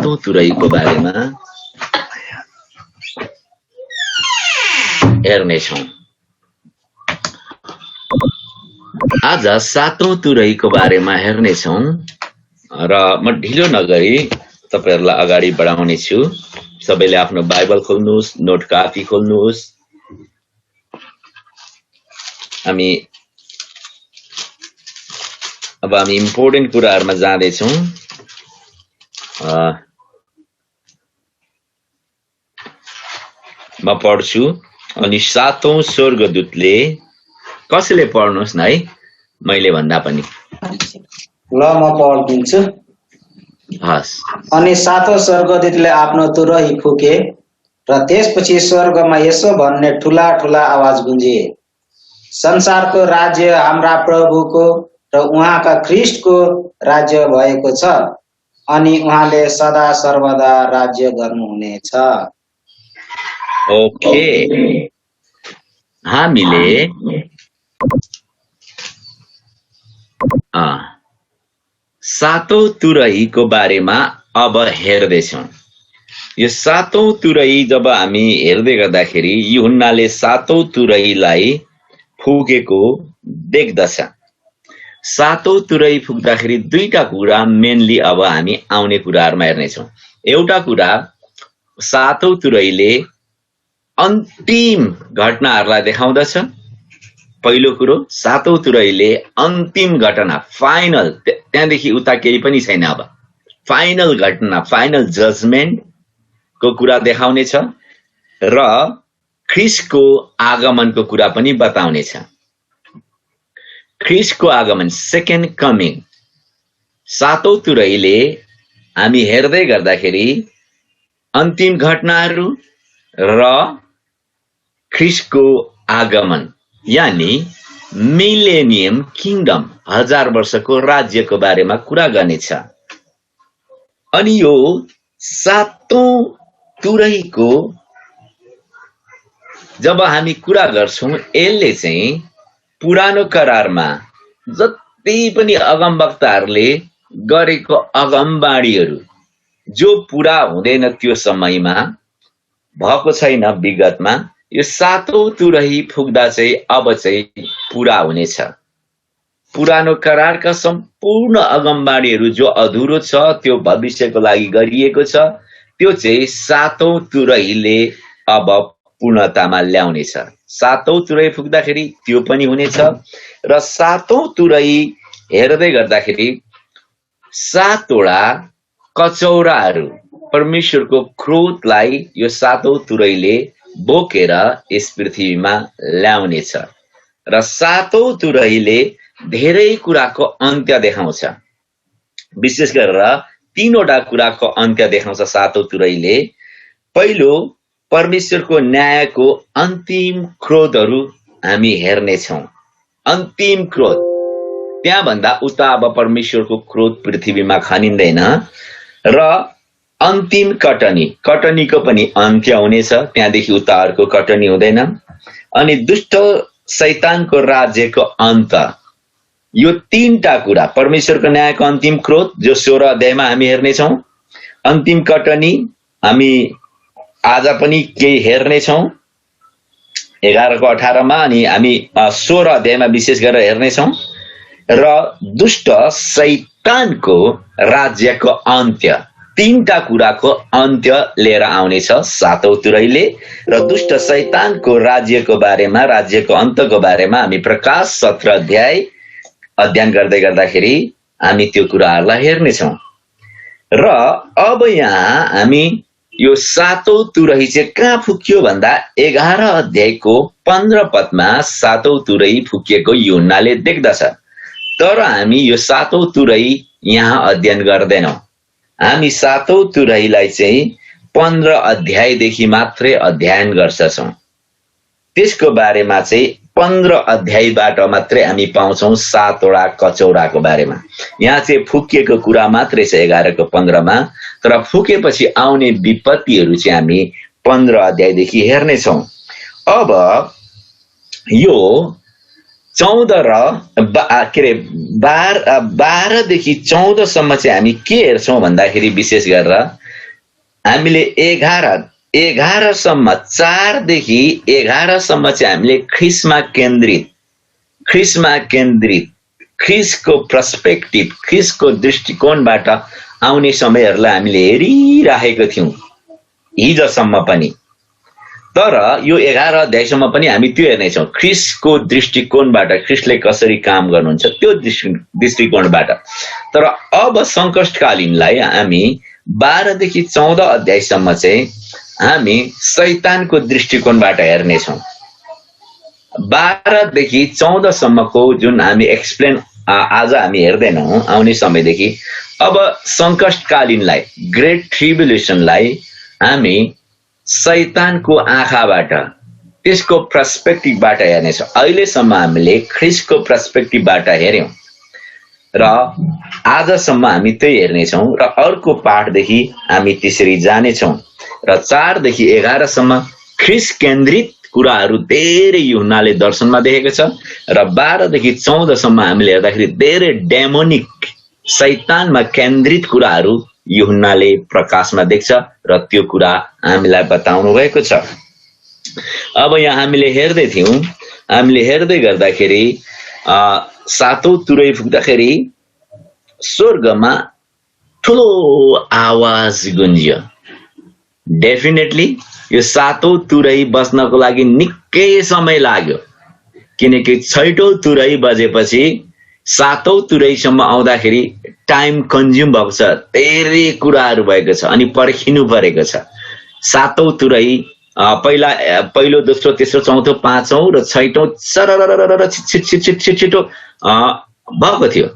सातौं तुरैको बारेमा हेर्नेछौँ। आज सातौं तुरैको बारेमा हेर्नेछौँ र म ढिलो नगरी तपाईहरुलाई अगाडि बढाउने छु। सबैले आफ्नो बाइबल खोल्नुहोस्, नोट कापी खोल्नुहोस्। हामी इम्पोर्टेन्ट कुराहरुमा जाँदैछौँ। म पढ्छु अनि सातौं स्वर्गदूतले, कसैले पढ्नुहोस् न है, मैले भन्दा पनि। ल म पढ्दिन्छु। हस्। अनि सातौं स्वर्गदूतले आफ्नो तुरही फुके र त्यसपछि स्वर्गमा यसो भन्ने ठूला ठूला आवाज गुन्जे, संसारको राज्य हाम्रा प्रभुको र उहाँका ख्रीष्टको राज्य भएको छ अनि उहाँले सदा सर्वदा राज्य गर्नुहुनेछ। ओके, हामीले सातौं तुरहीको बारेमा अब हेर्दैछौँ। यो सातौं तुरही जब हामी हेर्दै गर्दाखेरि यूहन्नाले सातौं तुरहीलाई फुकेको देख्दछ। सातौं तुरही फुक्दाखेरि दुईटा कुरा मेनली अब हामी आउने कुराहरुमा हेर्नेछौँ। एउटा कुरा, सातौं तुरहीले अन्तिम घटनाहरुलाई देखाउँदछ। पहिलो कुरो, सातौं तुरहीले अन्तिम घटना, फाइनल, त्यहाँदेखि उता केही पनि छैन। अब फाइनल घटना, फाइनल जजमेन्ट को कुरा देखाउने छ र ख्रीष्टको आगमनको कुरा पनि बताउने छ। ख्रीष्टको आगमन, सेकेन्ड कमिङ। सातौं तुरहीले हामी हेर्दै गर्दाखेरि अन्तिम घटनाहरू र ख्रीष्टको आगमन, यानी मिलेनियम किङडम, 1000 वर्षको राज्यको बारेमा कुरा गर्नेछ। अनि यो सातौं तुरहीको जब हामी कुरा गर्छौं, यसले चाहिँ पुरानो करारमा जति पनि अगमवक्ताहरूले गरेको अगमबाणीहरू जो पूरा हुँदैन त्यो समयमा, भएको छैन विगतमा, यो सातौं तुरही फुक्दा चाहिँ अब चाहिँ पूरा हुनेछ। पुरानो करारका सम्पूर्ण अगमबाणीहरू जो अधुरो छ, त्यो भविष्यको लागि गरिएको छ, त्यो चाहिँ सातौं तुरहीले अब पूर्णतामा ल्याउनेछ। सातौं तुरही फुक्दाखेरि त्यो पनि हुनेछ। र सातौं तुरही हेर्दै गर्दाखेरि सातवटा कचौराहरू, परमेश्वरको क्रोधलाई यो सातौं तुरहीले बोकेर यस पृथ्वीमा ल्याउनेछ। र सातौं तुरहीले धेरै कुराको अन्त्य देखाउँछ। विशेष गरेर तीनवटा कुराको अन्त्य देखाउँछ सातौं तुरहीले। पहिलो, परमेश्वरको न्यायको अन्तिम क्रोधहरू हामी हेर्नेछौँ। अन्तिम क्रोध, त्यहाँभन्दा उता अब परमेश्वरको क्रोध पृथ्वीमा खनिँदैन। र अन्तिम कटनी, कटनीको पनि अन्त्य हुनेछ, त्यहाँदेखि उता अर्को कटनी हुँदैन। अनि दुष्ट शैतानको राज्यको अन्त, यो तीनटा कुरा, परमेश्वरको न्यायको अन्तिम क्रोध जो 16 अध्यायमा हामी हेर्नेछौँ, अन्तिम कटनी हामी आज पनि केही हेर्नेछौँ 11 को 18 मा, अनि हामी 16 अध्यायमा विशेष गरेर हेर्नेछौँ। र दुष्ट शैतानको राज्यको अन्त्य, तीनटा कुराको अन्त्य लिएर आउनेछ सातौं तुरहीले। र दुष्ट शैतानको राज्यको बारेमा, राज्यको अन्तको बारेमा हामी प्रकाश 17 अध्याय अध्ययन गर्दै गर्दाखेरि हामी त्यो कुराहरूलाई हेर्नेछौँ। र अब यहाँ हामी यो सातौं तुरही चाहिँ कहाँ फुक्यो भन्दा 11 अध्यायको 15 पदमा सातौं तुरही फुकिएको यूहन्नाले देख्दछ। तर हामी यो सातौं तुरही यहाँ अध्ययन गर्दैनौँ। हामी सातौं तुरहीलाई चाहिँ 15 अध्यायदेखि मात्रै अध्ययन गर्छौँ। त्यसको बारेमा चाहिँ 15 अध्यायबाट मात्रै हामी पाउँछौँ सातवटा कचौराको बारेमा। यहाँ चाहिँ फुकिएको कुरा मात्रै छ 11 को 15 मा, तर फुकेपछि आउने विपत्तिहरू चाहिँ हामी 15 अध्यायदेखि हेर्नेछौँ। अब यो 14 र 12 देखि 14 सम्म चाहिँ हामी के हेर्छौं भन्दाखेरि विशेष गरेर हामीले 11 सम्म 4 देखि 11 सम्म चाहिँ हामीले ख्रीष्टमा केन्द्रित ख्रीष्टको पर्सपेक्टिभ ख्रीष्टको दृष्टिकोणबाट आउने समयहरूलाई हामीले हेरिराखेका थियौं हिजोसम्म पनि। तर यो 11 अध्यायसम्म पनि हामी त्यो हेर्नेछौँ ख्रीष्टको दृष्टिकोणबाट ख्रीष्टले कसरी काम गर्नुहुन्छ त्यो दृष्टिकोणबाट। तर अब संकटकालीनलाई हामी 12 देखि 14 अध्यायसम्म चाहिँ हामी शैतानको दृष्टिकोणबाट हेर्नेछौँ। 12 देखि 14 सम्मको जुन हामी एक्सप्लेन आज हामी हेर्दैनौँ आउने समयदेखि अब संकटकालीनलाई ग्रेट ट्रिब्युलेसनलाई हामी शैतानको आँखाबाट त्यसको पर्सपेक्टिभबाट हेर्नेछौँ। अहिलेसम्म हामीले ख्रीष्टको पर्सपेक्टिभबाट हेर्यौं र आजसम्म हामी त्यही हेर्नेछौँ र अर्को पाठदेखि हामी त्यसरी जानेछौँ र 4 देखि 11 सम्म ख्रीष्ट केन्द्रित कुराहरू धेरै यूहन्नाले दर्शनमा देखेको छ र 12 देखि 14 सम्म हामीले हेर्दाखेरि धेरै डेमोनिक शैतानमा केन्द्रित कुराहरू यूहन्नाले प्रकाशमा देख्छ र त्यो कुरा हामीलाई बताउनु भएको छ। अब यहाँ हामीले हेर्दै गर्दाखेरि 7औं तुरै फुक्दाखेरि स्वर्गमा ठुलो आवाज गुन्जियो। डेफिनेटली यो 7औं तुरै बस्नको लागि निकै समय लाग्यो किनकि 6औं तुरै बजेपछि 7औं तुरैसम्म आउँदाखेरि टाइम कन्ज्युम भएको छ, धेरै कुराहरू भएको छ अनि पर्खिनु परेको छ। 7औं तुरै पहिलो दोस्रो तेस्रो चौथो पाँचौं र 6औं सररररर छिटो भएको थियो।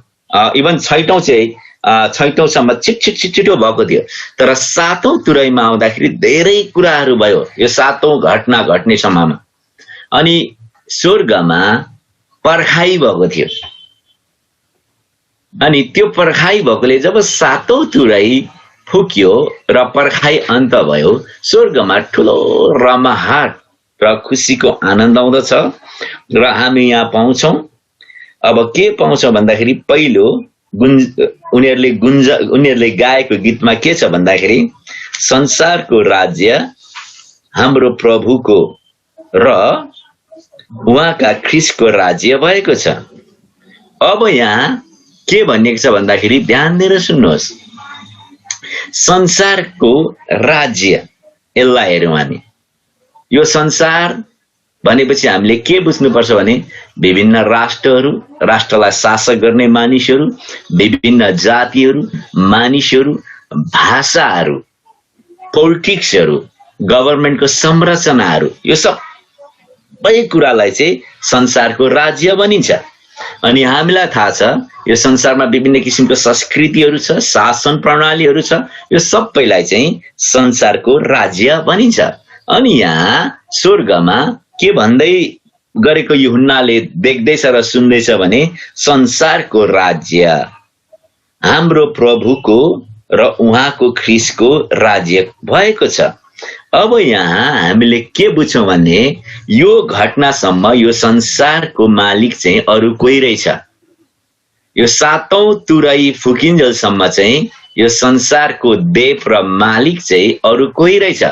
इभन 6औं चाहिँ 6औंसम्म छिटो भएको थियो। तर 7औं तुरैमा आउँदाखेरि धेरै कुराहरू भयो यो 7औं घटना घट्ने समयमा। अनि स्वर्गमा पर्खाइ भएको थियो अनि त्यो पर्खाइ भएकोले जब 7औं तुरै फुक्यो र पर्खाइ अन्त भयो स्वर्गमा ठुलो रमाहाट र खुसीको आनन्द आउँदछ र हामी यहाँ पाउँछौं। अब के पाउँछौं भन्दाखेरि पहिलो उनीहरूले गाएको गीतमा के छ भन्दाखेरि संसारको राज्य हाम्रो प्रभुको र उहाँका ख्रीष्टको राज्य भएको छ। अब यहाँ के भनिएको छ भन्दाखेरि ध्यान दिएर सुन्नुहोस्, संसारको राज्य यसलाई हेरौँ हामी। यो संसार भनेपछि हामीले के बुझ्नुपर्छ भने विभिन्न राष्ट्रलाई शासक गर्ने मानिसहरू, विभिन्न जातिहरू, मानिसहरू, भाषाहरू, पोलिटिक्सहरू, गभर्नमेन्टको संरचनाहरू, यो सबै कुरालाई चाहिँ संसारको राज्य भनिन्छ। अनि हामीलाई थाहा छ यो संसारमा विभिन्न किसिमको संस्कृतिहरू छ, शासन प्रणालीहरू छ, यो सबैलाई चाहिँ संसारको राज्य भनिन्छ। अनि यहाँ स्वर्गमा के भन्दै गरेको यूहन्नाले देख्दैछ र सुन्दैछ भने संसारको राज्य हाम्रो प्रभुको र उहाँको ख्रीष्टको राज्य भएको छ। अब यहाँ हामीले के बुझ्छौं भने यो घटनासम्म यो संसारको मालिक चाहिँ अरु कोही रहेछ। यो 7औं तुरै फुकिन्जेलसम्म चाहिँ यो संसारको देव र मालिक चाहिँ अरु कोही रहेछ।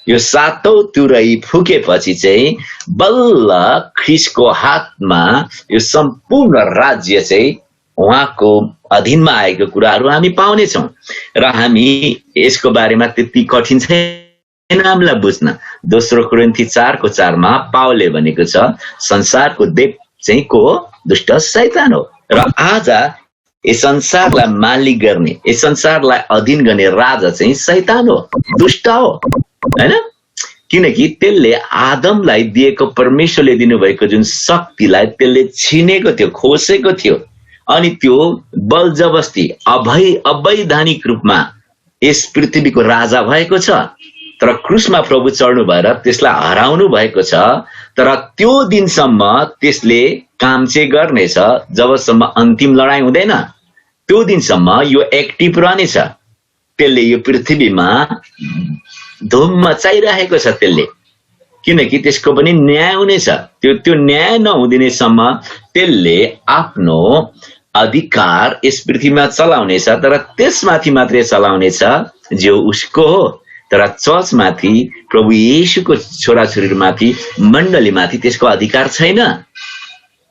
यो 7औं तुरै फुकेपछि चाहिँ बल्ल ख्रीष्टको हातमा यो सम्पूर्ण राज्य चाहिँ उहाँको अधीनमा आएको कुराहरू हामी पाउनेछौँ र हामी यसको बारेमा त्यति कठिन छैन हामीलाई बुझ्न। दोस्रो कोरिन्थी 4:4 मा पावलले भनेको छ संसारको देव चाहिँ को हो? दुष्ट शैतान हो। र आज यस संसारलाई मालिक गर्ने, यस संसारलाई अधीन गर्ने राजा चाहिँ शैतान हो, दुष्ट हो, हैन? किनकि त्यसले आदमलाई दिएको, परमेश्वरले दिनुभएको जुन शक्तिलाई त्यसले छिनेको थियो, खोसेको थियो अनि त्यो बल जबस्ती अवैधानिक रूपमा यस पृथ्वीको राजा भएको छ। तर क्रुसमा प्रभु चढ्नु भएर त्यसलाई हराउनु भएको छ। तर त्यो दिनसम्म त्यसले काम चाहिँ गर्नेछ जबसम्म अन्तिम लडाई हुँदैन। त्यो दिनसम्म यो एक्टिभ रहनेछ। त्यसले यो पृथ्वीमा धुम मचाइरहेको छ त्यसले, किनकि त्यसको पनि न्याय हुनेछ। त्यो न्याय नहुदिनेसम्म त्यसले आफ्नो अधिकार यस पृथ्वीमा चलाउनेछ, तर त्यसमाथि मात्रै चलाउनेछ जो उसको हो। तर चर्चमाथि, प्रभु येशूको छोराछोरीमाथि, मण्डलीमाथि त्यसको अधिकार छैन।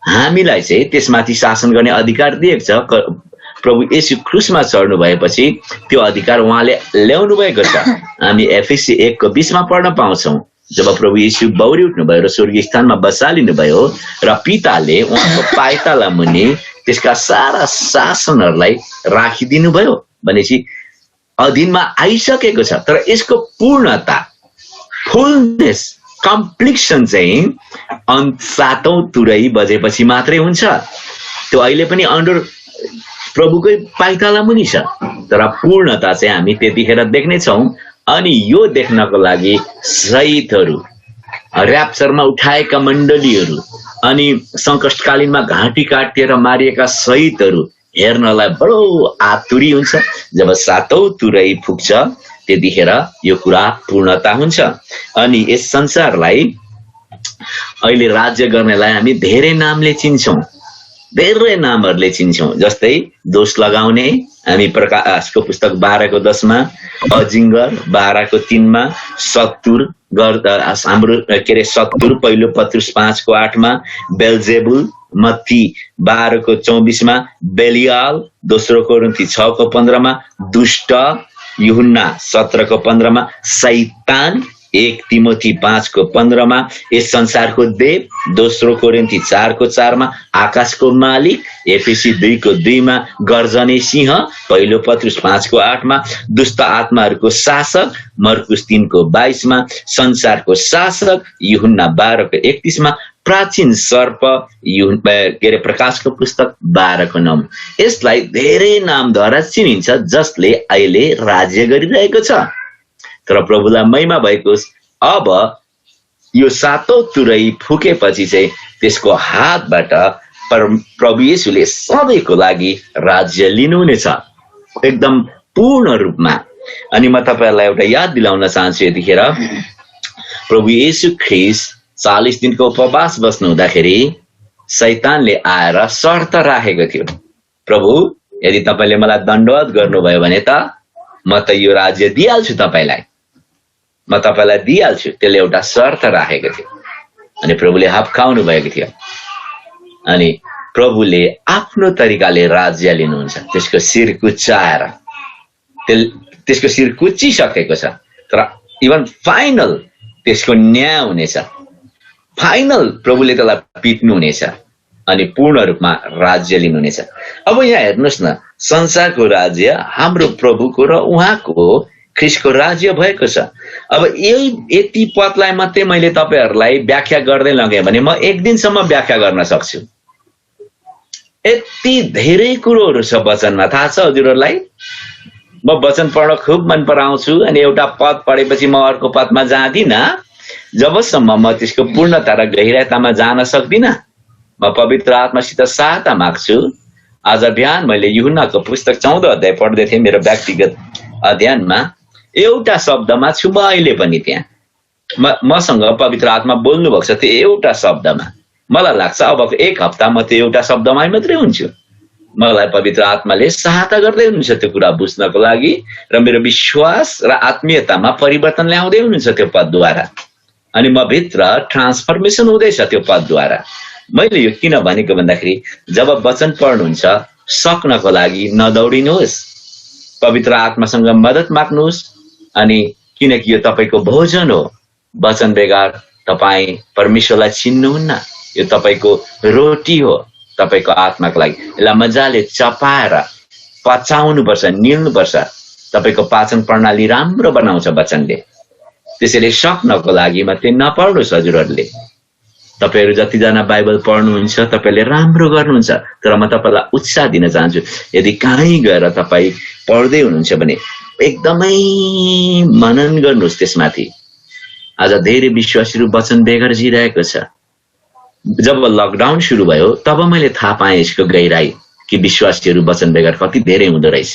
हामीलाई चाहिँ त्यसमाथि शासन गर्ने अधिकार दिएको छ। प्रभु येशू क्रुसमा चढ्नु भएपछि त्यो अधिकार उहाँले ल्याउनु भएको छ। हामी एफएसी 1:20 मा पढ्न पाउँछौँ, जब प्रभु येशू बौरी उठ्नुभयो र स्वर्गीय स्थानमा बसालिनुभयो र पिताले उहाँको पाइताला मुनि त्यसका सारा शासनहरूलाई राखिदिनु भयो भनेपछि अधीनमा आइसकेको छ। तर यसको पूर्णता, फुलनेस, कम्प्लिसन चाहिँ 7औं तुरै बजेपछि मात्रै हुन्छ। त्यो अहिले पनि अन्डर प्रभुकै पाइताला मुनि छ, तर पूर्णता चाहिँ हामी त्यतिखेर देख्नेछौँ। अनि यो देख्नको लागि शहीदहरू, र्याप्चरमा उठाएका मण्डलीहरू, अनि सङ्कटकालीनमा घाँटी काटिएर मारिएका शहीदहरू हेर्नलाई बडो आतुरी हुन्छ। जब 7औं तुरै फुक्छ त्यतिखेर यो कुरा पूर्णता हुन्छ। अनि यस संसारलाई अहिले राज्य गर्नेलाई हामी धेरै नामले चिन्छौँ, धेरै नामहरूले चिन्छौँ। जस्तै दोष लगाउने, हामी प्रकाशको पुस्तक 12:10 मा, अजिङ्गर 12:3 मा, शत्रुर हाम्रो शत्रुर पहिलो पत्रुस 5:8 मा, बेल्जेबुल मत्ती 12:24 मा, बेलियाल दोस्रो कोरिन्थी 6:15 मा, दुष्ट यूहन्ना 17:15 मा, शैतान 1 तिमोथी 5:15 मा, यस संसारको देव दोस्रो कोरिन्थी 4:4 मा, आकाशको मालिक एफएसी 2:2 मा, गर्जने सिंह पहिलो पत्रुस 5:8 मा, दुष्ट आत्माहरूको शासक मर्कुस 3:22 मा, संसारको शासक यूहन्ना 12:31 मा, प्राचीन सर्प प्रकाशको पुस्तक 12:9। यसलाई धेरै नामद्वारा चिनिन्छ जसले अहिले राज्य गरिरहेको छ। तर प्रभुलाई महिमा भएको, अब यो 7औं तुरै फुकेपछि चाहिँ त्यसको हातबाट प्रभु येशूले सधैँको लागि राज्य लिनुहुनेछ, एकदम पूर्ण रूपमा। अनि म तपाईहरुलाई एउटा याद दिलाउन चाहन्छु, यतिखेर प्रभु येशू ख्रीष्ट 40 दिनको उपवास बस्नु हुँदाखेरि शैतानले आएर शर्त राखेको थियो, प्रभु यदि तपाईले मलाई दण्डवत गर्नुभयो भने त म त यो राज्य दिइहाल्छु तपाईलाई, म तपाईलाई दिइहाल्छु। त्यसले एउटा शर्त राखेको थियो अनि प्रभुले हप्काउनु भएको थियो। अनि प्रभुले आफ्नो तरिकाले राज्य लिनुहुन्छ। त्यसको शिर कुच्चाएर, त्यसको शिर कुच्चिसकेको छ, तर इभन फाइनल त्यसको न्याय हुनेछ। फाइनल प्रभुले त्यसलाई पिट्नु हुनेछ अनि पूर्ण रूपमा राज्य लिनुहुनेछ। अब यहाँ हेर्नुहोस् न, संसारको राज्य हाम्रो प्रभुको र उहाँको ख्रीष्टको राज्य भएको छ। अब यति पदलाई मात्रै मैले तपाईहरुलाई व्याख्या गर्दै लगेँ भने म एक दिनसम्म व्याख्या गर्न सक्छु। यति धेरै कुरोहरू छ वचनमा, थाहा छ हजुरहरुलाई? म वचन पढ्न खुब मन पराउँछु अनि एउटा पद पढेपछि म अर्को पदमा जाँदिन जबसम्म म त्यसको पूर्णता र गहिराइतामा जान सक्दिन। म पवित्र आत्मासित सहायता माग्छु। आज बिहान मैले यूहन्नाको पुस्तक 14 अध्याय पढ्दै थिएँ मेरो व्यक्तिगत अध्ययनमा। एउटा शब्दमा छु म अहिले पनि त्यहाँ। मसँग पवित्र आत्मा बोल्नु भएको छ त्यो एउटा शब्दमा। मलाई लाग्छ अबको एक हप्ता म त्यो एउटा शब्दमै मात्रै हुन्छु। मलाई पवित्र आत्माले सहायता गर्दै हुनुहुन्छ त्यो कुरा बुझ्नको लागि र मेरो विश्वास र आत्मीयतामा परिवर्तन ल्याउँदै हुनुहुन्छ त्यो पदद्वारा। अनि म भित्र ट्रान्सफर्मेसन हुँदैछ त्यो पदद्वारा। मैले यो किन भनेको भन्दाखेरि जब वचन पढ्नुहुन्छ सक्नको लागि नदौडिनुहोस्, पवित्र आत्मासँग मद्दत माग्नुहोस्। अनि किनकि यो तपाईको भोजन हो, वचन बेगर तपाई परमेश्वरलाई चिन्नुहुन्न। यो तपाईको रोटी हो तपाईको आत्माको लागि। यसलाई मजाले चपाएर पचाउनुपर्छ, निल्नुपर्छ। तपाईको पाचन प्रणाली राम्रो बनाउँछ वचनले। त्यसैले सक्नको लागि मात्रै नपढ्नुहोस् हजुरहरूले। तपाईहरु जतिजना बाइबल पढ्नुहुन्छ तपाईले राम्रो गर्नुहुन्छ, तर म तपाईलाई उत्साह दिन चाहन्छु यदि कहीँ गएर तपाई पढ्दै हुनुहुन्छ भने एकदमै मनन गर्नुहोस् त्यसमाथि। आज धेरै विश्वासीहरू वचन बेगर जिरहेको छ। जब लकडाउन सुरु भयो तब मैले थाहा पाएँ यसको गहिराई कि विश्वासीहरू वचन बेगर कति धेरै हुँदो रहेछ,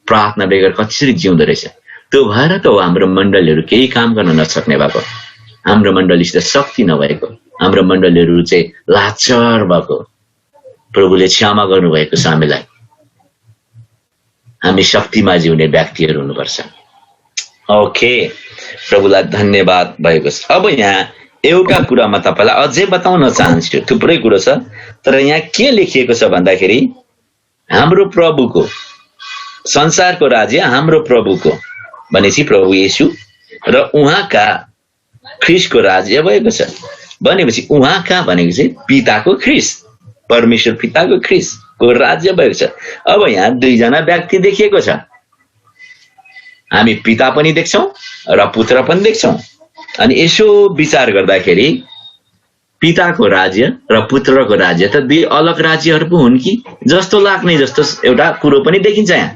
प्रार्थना बेगर कसरी जिउँदो रहेछ। त्यो भएर त हो हाम्रो मण्डलीहरू केही काम गर्न नसक्ने भएको, हाम्रो मण्डलीसित शक्ति नभएको, हाम्रो मण्डलीहरू चाहिँ लाचार भएको। प्रभुले क्षमा गर्नुभएको छ हामीलाई। हामी शक्तिमा जिउने व्यक्तिहरू हुनुपर्छ। ओके, प्रभुलाई धन्यवाद भएको छ। अब यहाँ एउटा कुरा म तपाईलाई अझै बताउन चाहन्छु, थुप्रै कुरो छ, तर यहाँ के लेखिएको छ भन्दाखेरि हाम्रो प्रभुको, संसारको राज्य हाम्रो प्रभुको भनेपछि प्रभु येशू र उहाँका ख्रिस्टको राज्य भएको छ भनेपछि उहाँका भनेको चाहिँ पिताको ख्रिस्ट, परमेश्वर पिताको ख्रिस्टको राज्य भएको छ। अब यहाँ दुईजना व्यक्ति देखिएको छ, हामी पिता पनि देख्छौं र पुत्र पनि देख्छौं। अनि यसो विचार गर्दाखेरि पिताको राज्य र पुत्रको राज्य त दुई अलग राज्यहरू पो हुन् कि जस्तो लाग्ने जस्तो एउटा कुरो पनि देखिन्छ यहाँ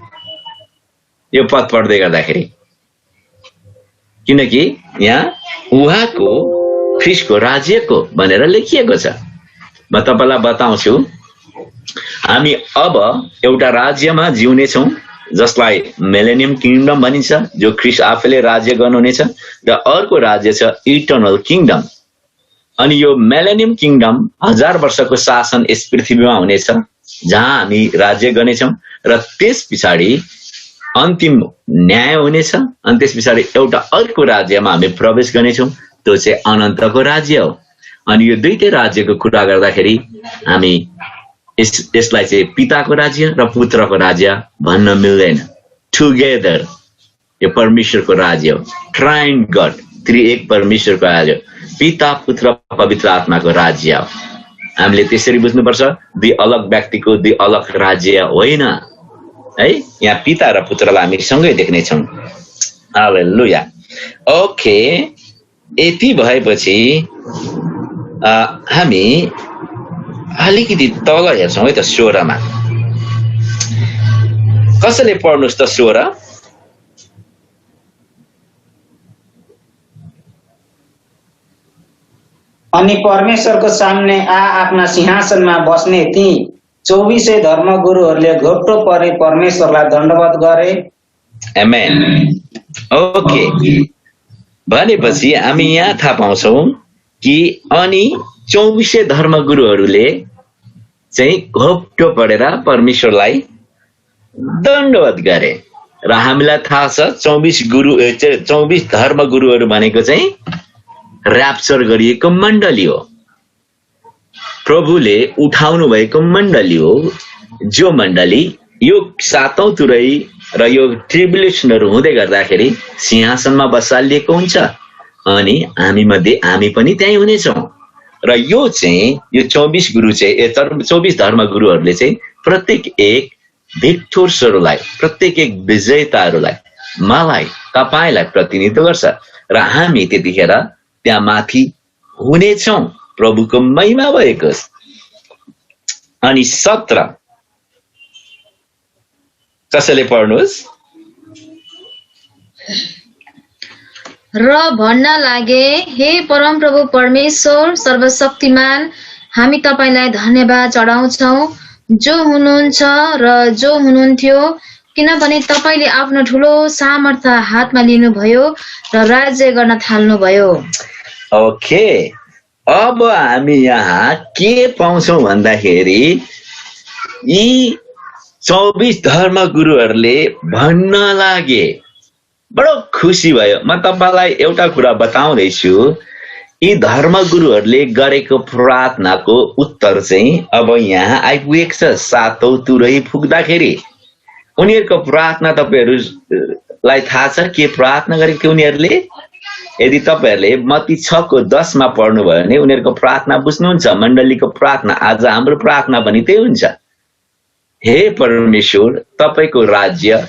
यो पद पढ्दै गर्दाखेरि, किनकि यहाँ उहाँको ख्रिस्टको राज्यको भनेर लेखिएको छ। म तपाईलाई बताउँछु, हामी अब एउटा राज्यमा जिउने छौं जसलाई मिलेनियम किङडम भनिन्छ, जो ख्रिस्ट आफैले राज्य गर्नुहुनेछ, र अर्को राज्य छ इटर्नल किङडम। अनि यो मिलेनियम किङडम 1000 वर्षको शासन यस पृथ्वीमा हुनेछ जहाँ हामी राज्य गर्नेछौं, र त्यस पछाडि अन्तिम न्याय हुनेछ। अनि त्यस पछाडि एउटा अर्को राज्यमा हामी प्रवेश गर्नेछौं, त्यो चाहिँ अनन्तको राज्य हो। अनि यो दुईटै राज्यको कुरा गर्दाखेरि हामी यसलाई चाहिँ पिताको राज्य र पुत्रको राज्य भन्न मिल्दैन। टुगेदर यो परमेश्वरको राज्य हो, ट्राइन गड, त्रिएक परमेश्वरको राज्य, पिता पुत्र पवित्र आत्माको राज्य हो। हामीले त्यसरी बुझ्नुपर्छ, दुई अलग व्यक्तिको दुई अलग राज्य होइन है। यहाँ पिता र पुत्रलाई हामी सँगै देख्नेछौँ। हालेलुया। ओके, यति भएपछि हामी अलिकति तल हेर्छौँ है त 16 मा। कसैले पढ्नुहोस् त 16। अनि परमेश्वरको सामने आफ्ना सिंहासनमा बस्ने ती 24 धर्मगुरुहरूले घोप्टो परे परमेश्वरलाई दण्डवत गरे। आमेन। ओके, भनेपछि हामी यहाँ थाहा पाउँछौँ कि अनि 24 धर्मगुरुहरूले चाहिँ घोप्टो परेर परमेश्वरलाई दण्डवत गरे। र हामीलाई थाहा छ 24 धर्मगुरुहरू भनेको चाहिँ र्याप्चर गरिएको मण्डली हो, प्रभुले उठाउनु भएको मण्डली हो, जो मण्डली यो 7औं तुरै र यो ट्रिब्युलेसनहरू हुँदै गर्दाखेरि सिंहासनमा बसालिएको हुन्छ। अनि हामी मध्ये हामी पनि त्यही हुनेछौँ। र यो चाहिँ यो 24 गुरु चाहिँ 24 धर्मगुरुहरूले चाहिँ प्रत्येक एक भिक्टोर्सहरूलाई, प्रत्येक एक विजेताहरूलाई, मलाई तपाईलाई प्रतिनिधित्व गर्छ। र हामी त्यतिखेर त्यहाँ माथि हुनेछौँ, प्रभुको महिमा भएको। अनि 17 कसैले पढ्नुहोस्। र भन्न लागे, हे परम प्रभु परमेश्वर सर्वशक्तिमान, हामी तपाईलाई धन्यवाद चढाउँछौ जो हुनुहुन्छ र जो हुनुहुन्थ्यो, किनभने तपाईले आफ्नो ठुलो सामर्थ्य हातमा लिनुभयो र राज्य गर्न थाल्नुभयो। ओके, अब हामी यहाँ के पाउँछौँ भन्दाखेरि यी 24 धर्मगुरुहरूले भन्न लागे, बडो खुसी भयो। म तपाईलाई एउटा कुरा बताउँदैछु, यी धर्मगुरुहरूले गरेको प्रार्थनाको उत्तर चाहिँ अब यहाँ आइपुगेको छ। 7औं तुरै पुग्दाखेरि उनीहरूको प्रार्थना तपाईहरूलाई थाहा छ के प्रार्थना गरेको थियो उनीहरूले? यदि तपाईहरूले मत्ती 6:10 मा पढ्नुभयो भने उनीहरूको प्रार्थना बुझ्नुहुन्छ। मण्डलीको प्रार्थना, आज हाम्रो प्रार्थना पनि त्यही हुन्छ। हे परमेश्वर, तपाईको राज्य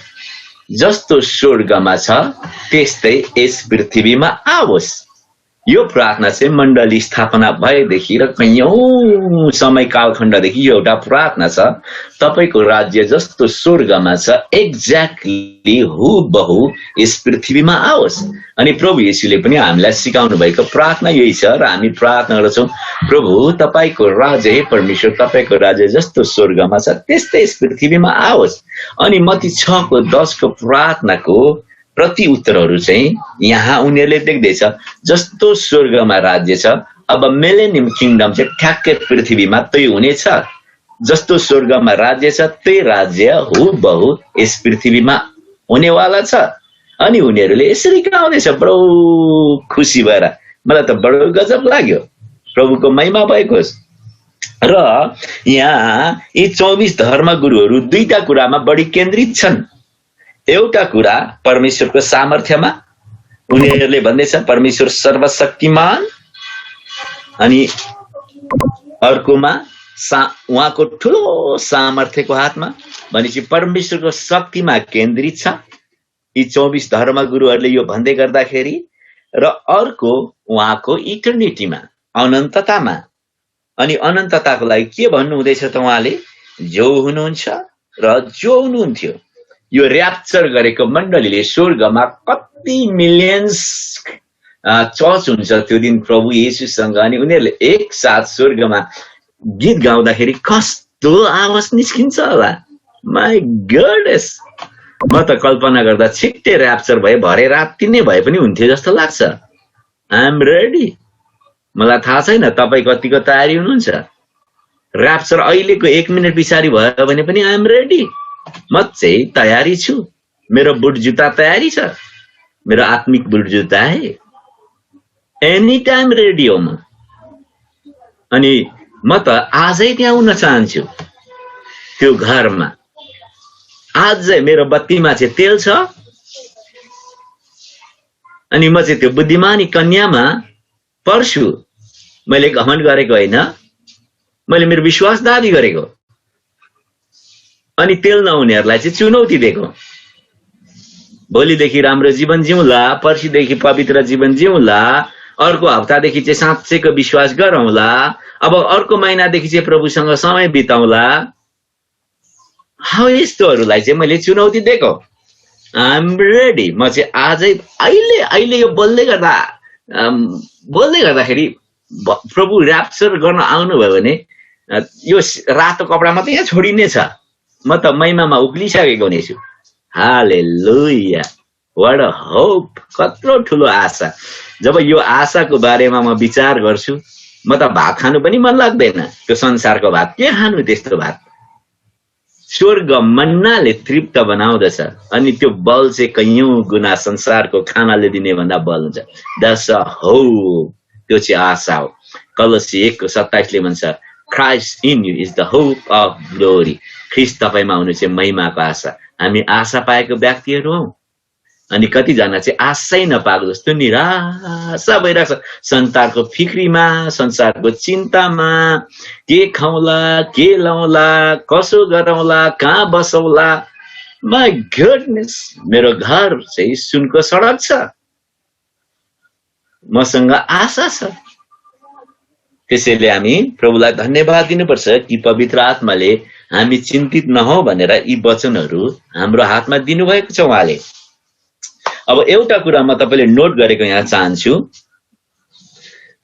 जस्तो स्वर्गमा छ त्यस्तै यस पृथ्वीमा आओस्। यो प्रार्थना चाहिँ मण्डली स्थापना भएदेखि र कैयौं समय कालखण्डदेखि यो एउटा प्रार्थना छ, तपाईको राज्य जस्तो स्वर्गमा छ एक्ज्याक्टली हुबहु यस पृथ्वीमा आओस्। अनि प्रभु येशूले पनि हामीलाई सिकाउनु भएको प्रार्थना यही छ र हामी प्रार्थना गर्छौँ, प्रभु तपाईको राज्य, हे परमेश्वर तपाईको राज्य जस्तो स्वर्गमा छ त्यस्तै यस पृथ्वीमा आओस्। अनि मत्ती 6:10 को प्रार्थनाको प्रति उत्तरहरू चाहिँ यहाँ उनीहरूले देख्दैछ, जस्तो स्वर्गमा राज्य छ अब मिलेनियम किङडम चाहिँ ठ्याक्कै पृथ्वीमा त्यही हुनेछ। जस्तो स्वर्गमा राज्य छ त्यही राज्य हुबहु यस पृथ्वीमा हुनेवाला छ। अनि उनीहरूले यसरी गाउँदैछ बडो खुसी भएर। मलाई त बडो गजब लाग्यो। प्रभुको महिमा भएको होस्। र यहाँ यी 24 धर्मगुरुहरू दुईटा कुरामा बढी केन्द्रित छन्। एउटा कुरा परमेश्वरको सामर्थ्यमा, उनीहरूले भन्दैछ परमेश्वर सर्वशक्तिमान, अनि अर्कोमा उहाँको ठुलो सामर्थ्यको हातमा, भनेपछि परमेश्वरको शक्तिमा केन्द्रित छ यी 24 धर्मगुरुहरूले यो भन्दै गर्दाखेरि। र अर्को उहाँको इटर्निटीमा, अनन्ततामा। अनि अनन्तताको लागि के भन्नु हुँदैछ त उहाँले? जो हुनुहुन्छ र जो हुनुहुन्थ्यो। यो र्याप्चर गरेको मण्डलीले स्वर्गमा कति मिलियन्स चर्च हुन्छ त्यो दिन प्रभु येशूसँग। अनि उनीहरूले एकसाथ स्वर्गमा गीत गाउँदाखेरि कस्तो आवाज निस्किन्छ होला। माई गॉडनेस, म त कल्पना गर्दा छिट्टै र्याप्चर भए भरे राति नै भए पनि हुन्थ्यो जस्तो लाग्छ। I am ready. मलाई थाहा छैन तपाईँ कतिको तयारी हुनुहुन्छ। र्याप्चर अहिलेको 1 मिनट पछाडि भयो भने पनि आई एम रेडी। म चाहिँ तयारी छु। मेरो बुट जुत्ता तयारी छ। मेरो आत्मिक बुट जुत्ता है, एनी टाइम रेडी हो म। अनि म त आजै त्यहाँ हुन चाहन्छु त्यो घरमा। आज मेरो बत्तीमा चाहिँ तेल छ। अनि म चाहिँ त्यो बुद्धिमानी कन्यामा पर्छु। मैले घमण्ड गरेको होइन, मैले मेरो विश्वास दाबी गरेको। अनि तेल नहुनेहरूलाई चाहिँ चुनौती दिएको। भोलिदेखि राम्रो जीवन जिउँला, पर्सिदेखि पवित्र जीवन जिउँला, अर्को हप्तादेखि चाहिँ साँच्चैको विश्वास गरौँला, अब अर्को महिनादेखि चाहिँ प्रभुसँग समय बिताउला। यस्तोहरूलाई चाहिँ मैले चुनौती दिएको। I am ready. म चाहिँ आजै अहिले यो बोल्दै गर्दाखेरि प्रभु र्याप्चर गर्न आउनुभयो भने यो रातो कपडा मात्रै यहाँ छोडिनेछ। म त महिमामा उक्लिसकेको हुनेछु। हालेलुया, व्हाट अ होप। कत्रो ठुलो आशा। जब यो आशाको बारेमा म विचार गर्छु, म त भात खानु पनि मन लाग्दैन। त्यो संसारको भात के खानु? त्यस्तो भात स्वर्ग मन्नाले तृप्त बनाउँदछ। अनि त्यो बल चाहिँ कैयौं गुना संसारको खानाले दिने भन्दा बल हुन्छ। That's a hope. त्यो चाहिँ आशा हो। कलोसी 1:27 भन्छ, Christ in you is the hope of glory. ख्रीष्ट तपाईमा हुनु चाहिँ महिमाको आशा। हामी आशा पाएको व्यक्तिहरू हौ। अनि कतिजना चाहिँ आशै नपाएको जस्तो निराशा भइरहेको छ संसारको फिक्रीमा, संसारको चिन्तामा। के खाउँला, के लाउँला, कसो गरौँला, कहाँ बसौला। माई गुडनेस, मेरो घर चाहिँ सुनको सडक छ। मसँग आशा छ। त्यसैले हामी प्रभुलाई धन्यवाद दिनुपर्छ कि पवित्र आत्माले हामी चिन्तित नहौ भनेर यी वचनहरू हाम्रो हातमा दिनुभएको छ उहाँले। अब एउटा कुरा म तपाईले नोट गरेको यहाँ चाहन्छु।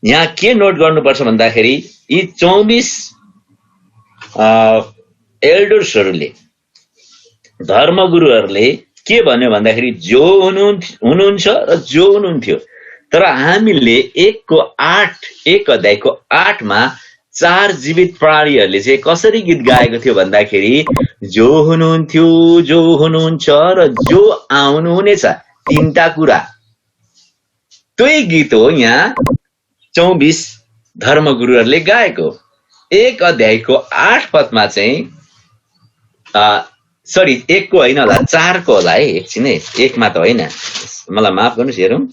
यहाँ के नोट गर्नुपर्छ भन्दाखेरि यी 24 एल्डर्सहरूले, धर्मगुरुहरूले के भन्यो भन्दाखेरि जो हुनुहुन्छ र जो हुनुहुन्थ्यो। तर हामीले 1 अध्यायको 8 मा 4 जीवित प्राणीहरूले चाहिँ कसरी गीत गाएको थियो भन्दाखेरि जो हुनुहुन्थ्यो, जो हुनुहुन्छ र जो आउनुहुनेछ, तीनटा कुरा। त्यही गीत हो यहाँ 24 धर्मगुरुहरूले गाएको। 1 अध्यायको 8 पदमा चाहिँ 1 को होइन होला, 4 को होला है। एकछिन है, 1 मा त होइन, मलाई माफ गर्नुहोस्। हेरौँ,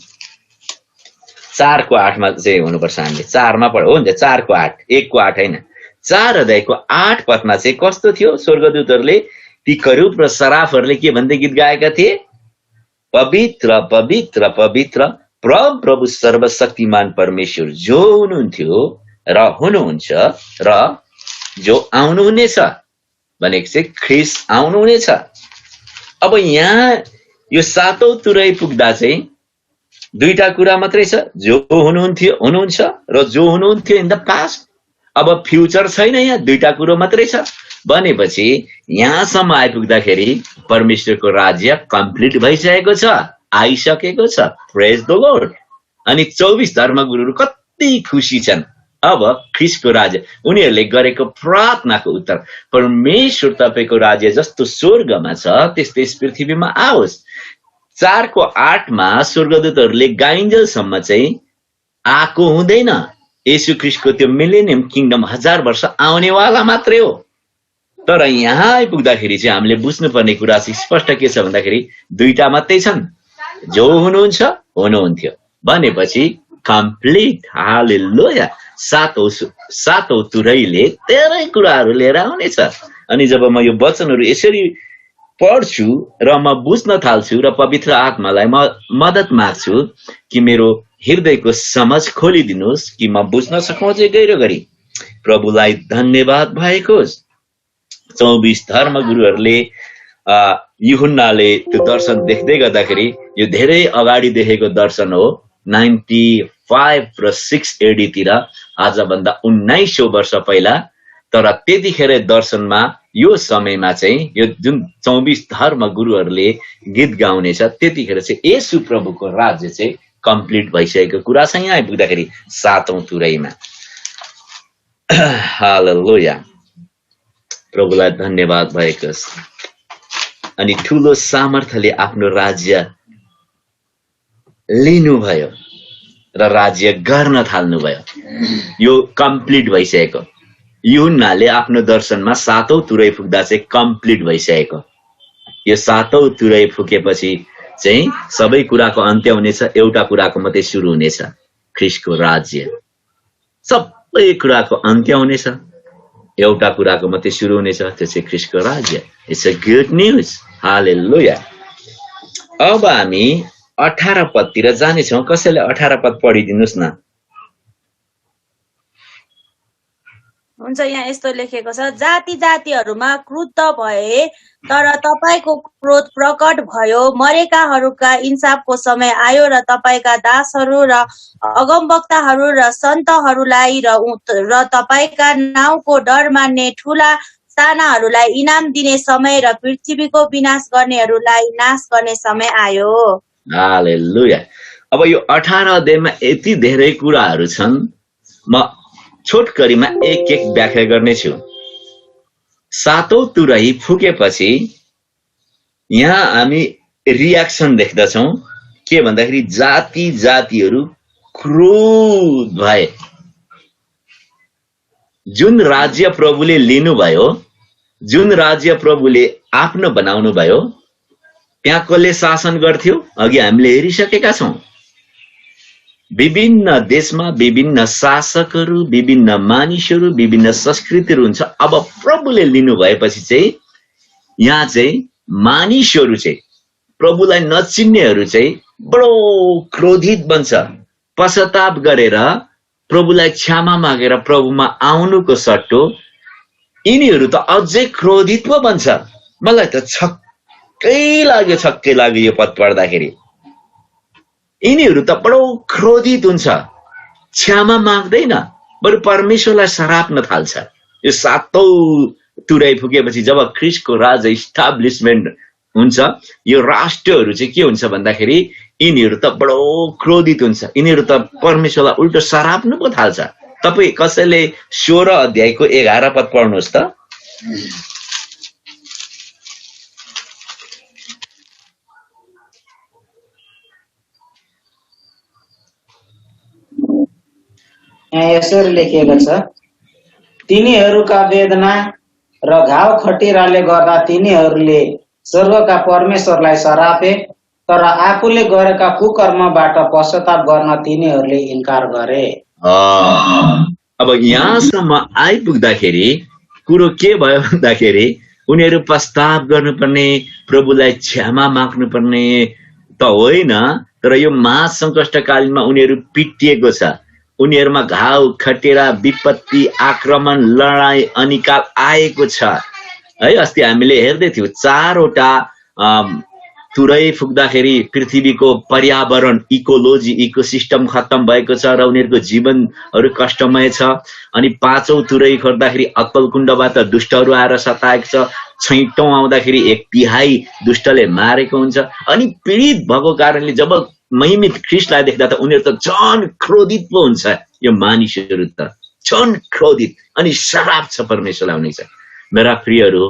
4 को 8 मा चाहिँ हुनुपर्छ। हामीले 4 मा पढ्यो। हुन्छ, 4 को 8, 1 को 8 होइन। 4 अध्यायको 8 पदमा चाहिँ कस्तो थियो? स्वर्गदूतहरूले, ती करूब र सराफहरूले के भन्दै गीत गाएका थिए? पवित्र पवित्र पवित्र प्रभु सर्वशक्तिमान परमेश्वर जो हुनुहुन्थ्यो र हुनुहुन्छ र जो आउनुहुनेछ भनेको चाहिँ ख्रीष्ट आउनुहुनेछ। अब यहाँ यो 7औं तुरै पुग्दा चाहिँ दुईटा कुरा मात्रै छ, जो हुनुहुन्छ र जो हुनुहुन्थ्यो इन द पास्ट। अब फ्युचर छैन, यहाँ दुईटा कुरो मात्रै छ भनेपछि यहाँसम्म आइपुग्दाखेरि परमेश्वरको राज्य कम्प्लिट भइसकेको छ, आइसकेको छ। प्रेज द लर्ड। अनि 24 धर्मगुरुहरू कति खुसी छन्। अब ख्रीष्टको राज्य उनीहरूले गरेको प्रार्थनाको उत्तर परमेश्वर तपाईको राज्य जस्तो स्वर्गमा छ त्यस्तै यस पृथ्वीमा आओस्। 4:8 मा स्वर्गदूतहरूले गाइन्जेलसम्म चाहिँ आएको हुँदैन। येशू ख्रीष्टको त्यो मिलेनियम किङडम 1000 वर्ष आउनेवाला मात्रै हो। तर यहाँ आइपुग्दाखेरि चाहिँ हामीले बुझ्नुपर्ने कुरा चाहिँ स्पष्ट के छ भन्दाखेरि दुईटा मात्रै छन्। जो हुनुहुन्छ हुनुहुन्थ्यो भनेपछि कम्प्लिट हालेलुया। सातौं तुरैले धेरै कुराहरू लिएर आउनेछ। अनि जब म यो वचनहरू यसरी पढ्छु र म बुझ्न थाल्छु र पवित्र आत्मालाई म मद्दत माग्छु कि मेरो हृदयको समझ खोलिदिनुहोस् कि म बुझ्न सकौँ चाहिँ गहिरो गरी। प्रभुलाई धन्यवाद भएको होस्। 24 धर्मगुरुहरूले यूहन्नाले त्यो दर्शन देख्दै गर्दाखेरि यो धेरै अगाडि देखेको दर्शन हो। 95 र 6 AD तिर, आजभन्दा 1900 वर्ष पहिला। तर त्यतिखेर दर्शनमा यो समयमा चाहिँ यो जुन 24 धर्मगुरुहरूले गीत गाउनेछ त्यतिखेर चाहिँ येशू प्रभुको राज्य चाहिँ कम्प्लिट भइसकेको कुरा छ यहाँ आइपुग्दाखेरि 7औं तुरैमा। हालेलुया। प्रभुलाई धन्यवाद भएको छ। अनि ठूलो सामर्थ्यले आफ्नो राज्य लिनुभयो र राज्य गर्न थाल्नुभयो। यो कम्प्लिट भइसकेको। यूहन्नाले आफ्नो दर्शनमा 7औं तुरै फुक्दा चाहिँ कम्प्लिट भइसकेको। यो 7औं तुरै फुकेपछि चाहिँ सबै कुराको अन्त्य हुनेछ, एउटा कुराको मात्रै सुरु हुनेछ, ख्रीष्टको राज्य। सबै कुराको अन्त्य हुनेछ, एउटा कुराको मात्रै सुरु हुनेछ, त्यो चाहिँ ख्रीष्टको राज्य। It's a good news. Hallelujah. अब हामी 18 पदतिर जानेछौँ। कसैले 18 पद पढिदिनुहोस् न। हुन्छ, यहाँ यस्तो लेखेको छ, जाति जातिहरूमा क्रुद्ध भए तर तपाईको क्रोध प्रकट भयो। मरेकाहरूका इन्साफको समय आयो र तपाईका दासहरू र अगमवक्ताहरू र सन्तहरूलाई र तपाईका नाउँको डर मान्ने ठूला सानाहरूलाई इनाम दिने समय र पृथ्वीको विनाश गर्नेहरूलाई नाश गर्ने समय आयो। हालेलुया। अब यो 18 अध्यायमा यति धेरै कुराहरू छन्, म छोटकरीमा एक एक व्याख्या गर्नेछु। 7औं तुरै फुकेपछि यहाँ हामी रियाक्सन देख्दछौँ के भन्दाखेरि जाति जातिहरू क्रोध भए। जुन राज्य प्रभुले लिनुभयो, जुन राज्य प्रभुले आफ्नो बनाउनु भयो, त्यहाँ कसले शासन गर्थ्यो अघि हामीले हेरिसकेका छौँ। विभिन्न देशमा विभिन्न शासकहरू, विभिन्न मानिसहरू, विभिन्न संस्कृतिहरू हुन्छ। अब प्रभुले लिनु भएपछि चाहिँ यहाँ चाहिँ मानिसहरू चाहिँ प्रभुलाई नचिन्नेहरू चाहिँ बडो क्रोधित बन्छ। पश्चाताप गरेर प्रभुलाई क्षमा मागेर प्रभुमा आउनुको सट्टो यिनीहरू त अझै क्रोधित पो बन्छ। मलाई त छक्कै लाग्यो यो पद पढ्दाखेरि। यिनीहरू त बडो क्रोधित हुन्छ, क्षमा माग्दैन, बरु परमेश्वरलाई सराप्न थाल्छ। यो 7औं तुरै फुकेपछि जब ख्रीष्टको राज्य इस्टाब्लिसमेन्ट हुन्छ, यो राष्ट्रहरू चाहिँ के हुन्छ भन्दाखेरि यिनीहरू त बडो क्रोधित हुन्छ। यिनीहरू त परमेश्वरलाई उल्टो सराप्नु पो थाल्छ। तपाईँ कसैले 16 अध्यायको 11 पद पढ्नुहोस् त। यहाँ यसरी लेखिएको छ, तिनीहरूका वेदना र घाउ खटिराले गर्दा तिनीहरूले स्वर्गका परमेश्वरलाई सरापे, तर आफूले गरेका कुकर्मबाट पश्चाताप गर्न तिनीहरूले इन्कार गरे। अब यहाँसम्म आइपुग्दाखेरि कुरो के भयो भन्दाखेरि उनीहरू पश्चाताप गर्नुपर्ने, प्रभुलाई क्षमा माग्नुपर्ने त होइन, तर यो महासङ्कष्टकालीनमा उनीहरू पिटिएको छ। उनीहरूमा घाउ खटेरा विपत्ति आक्रमण लडाई अनिकाल आएको छ है। अस्ति हामीले हेर्दै थियौँ 4वटा तुरै फुक्दाखेरि पृथ्वीको पर्यावरण इकोलोजी इकोसिस्टम खत्तम भएको छ र उनीहरूको जीवनहरू कष्टमय छ। अनि 5औं तुरै खोर्दाखेरि अक्कलकुण्डबाट दुष्टहरू आएर सताएको छ। 6औं आउँदाखेरि 1/3 दुष्टले मारेको हुन्छ। अनि पीडित भएको कारणले जब महिमित ख्रीष्टलाई देख्दा त उनीहरू त झन् क्रोधित पो हुन्छ। यो मानिसहरू त झन् क्रोधित अनि श्राप छ परमेश्वरलाई हुनेछ। मेरा प्रियहरू,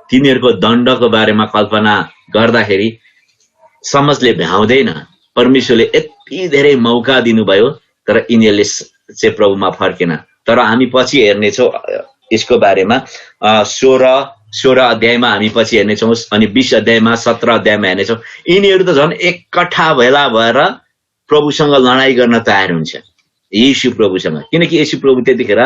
तिनीहरूको दण्डको बारेमा कल्पना गर्दाखेरि समझले भ्याउँदैन। परमेश्वरले यति धेरै मौका दिनुभयो तर यिनीहरूले चाहिँ प्रभुमा फर्केन। तर हामी पछि हेर्नेछौँ यसको बारेमा 16 अध्यायमा हामी पछि हेर्नेछौँ अनि 20 अध्यायमा 17 अध्यायमा हेर्नेछौँ। यिनीहरू त झन् एकट्ठा भेला भएर प्रभुसँग लडाई गर्न तयार हुन्छ येशू प्रभुसँग, किनकि येशू प्रभु त्यतिखेर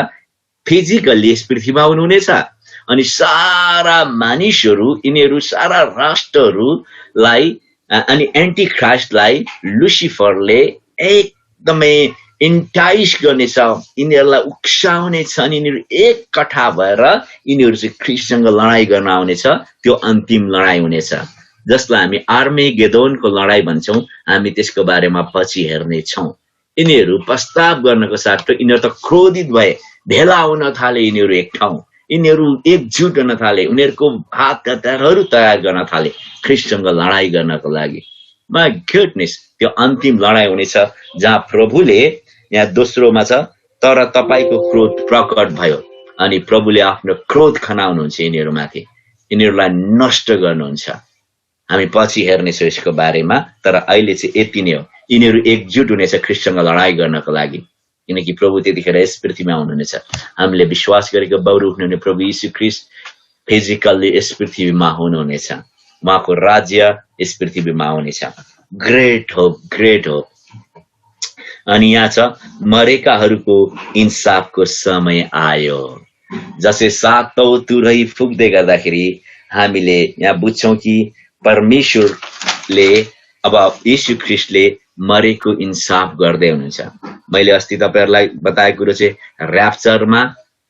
फिजिकल्ली यस पृथ्वीमा हुनुहुनेछ अनि सारा मानिसहरू, यिनीहरू सारा राष्ट्रहरूलाई अनि एन्टी क्राइस्टलाई लुसिफरले एकदमै इन्टाइस गर्नेछ, यिनीहरूलाई उक्साउनेछ अनि यिनीहरू एकट्ठा भएर यिनीहरू चाहिँ ख्रिस्टसँग लडाई गर्न आउनेछ। त्यो अन्तिम लडाई हुनेछ जसलाई हामी आर्मेगेदोनको लडाई भन्छौँ। हामी त्यसको बारेमा पछि हेर्नेछौँ। यिनीहरू प्रस्ताव गर्नको साथ यिनीहरू त क्रोधित भए, भेला हुन थाले, यिनीहरू एक ठाउँ, यिनीहरू एकजुट गर्न थाले, उनीहरूको हात हतियारहरू तयार गर्न थाले ख्रिस्टसँग लडाई गर्नको लागि। माय गुडनेस, त्यो अन्तिम लडाई हुनेछ जहाँ प्रभुले, यहाँ दोस्रोमा छ, तर तपाईको क्रोध प्रकट भयो अनि प्रभुले आफ्नो क्रोध खनाउनुहुन्छ यिनीहरूमाथि, यिनीहरूलाई नष्ट गर्नुहुन्छ। हामी पछि हेर्नेछौँ यसको बारेमा, तर अहिले चाहिँ यति नै हो। यिनीहरू एकजुट हुनेछ ख्रिस्टसँग लडाई गर्नको लागि, किनकि प्रभु त्यतिखेर यस पृथ्वीमा हुनुहुनेछ। हामीले विश्वास गरेको बाउरू हुनुहुने प्रभु यीशु ख्रिस्ट फिजिकल्ली यस पृथ्वीमा हुनुहुनेछ, उहाँको राज्य यस पृथ्वीमा हुनेछ। Great hope, great hope. अनि यहाँ छ मरेकाहरूको इन्साफको समय आयो। जसै सातौं तुरही फुक्दै गर्दाखेरि हामीले यहाँ बुझ्छौँ कि परमेश्वरले, अब यीशु ख्रिस्टले मरेको इन्साफ गर्दै हुनुहुन्छ। मैले अस्ति तपाईहरुलाई बताएको कुरो चाहिँ र्याप्चरमा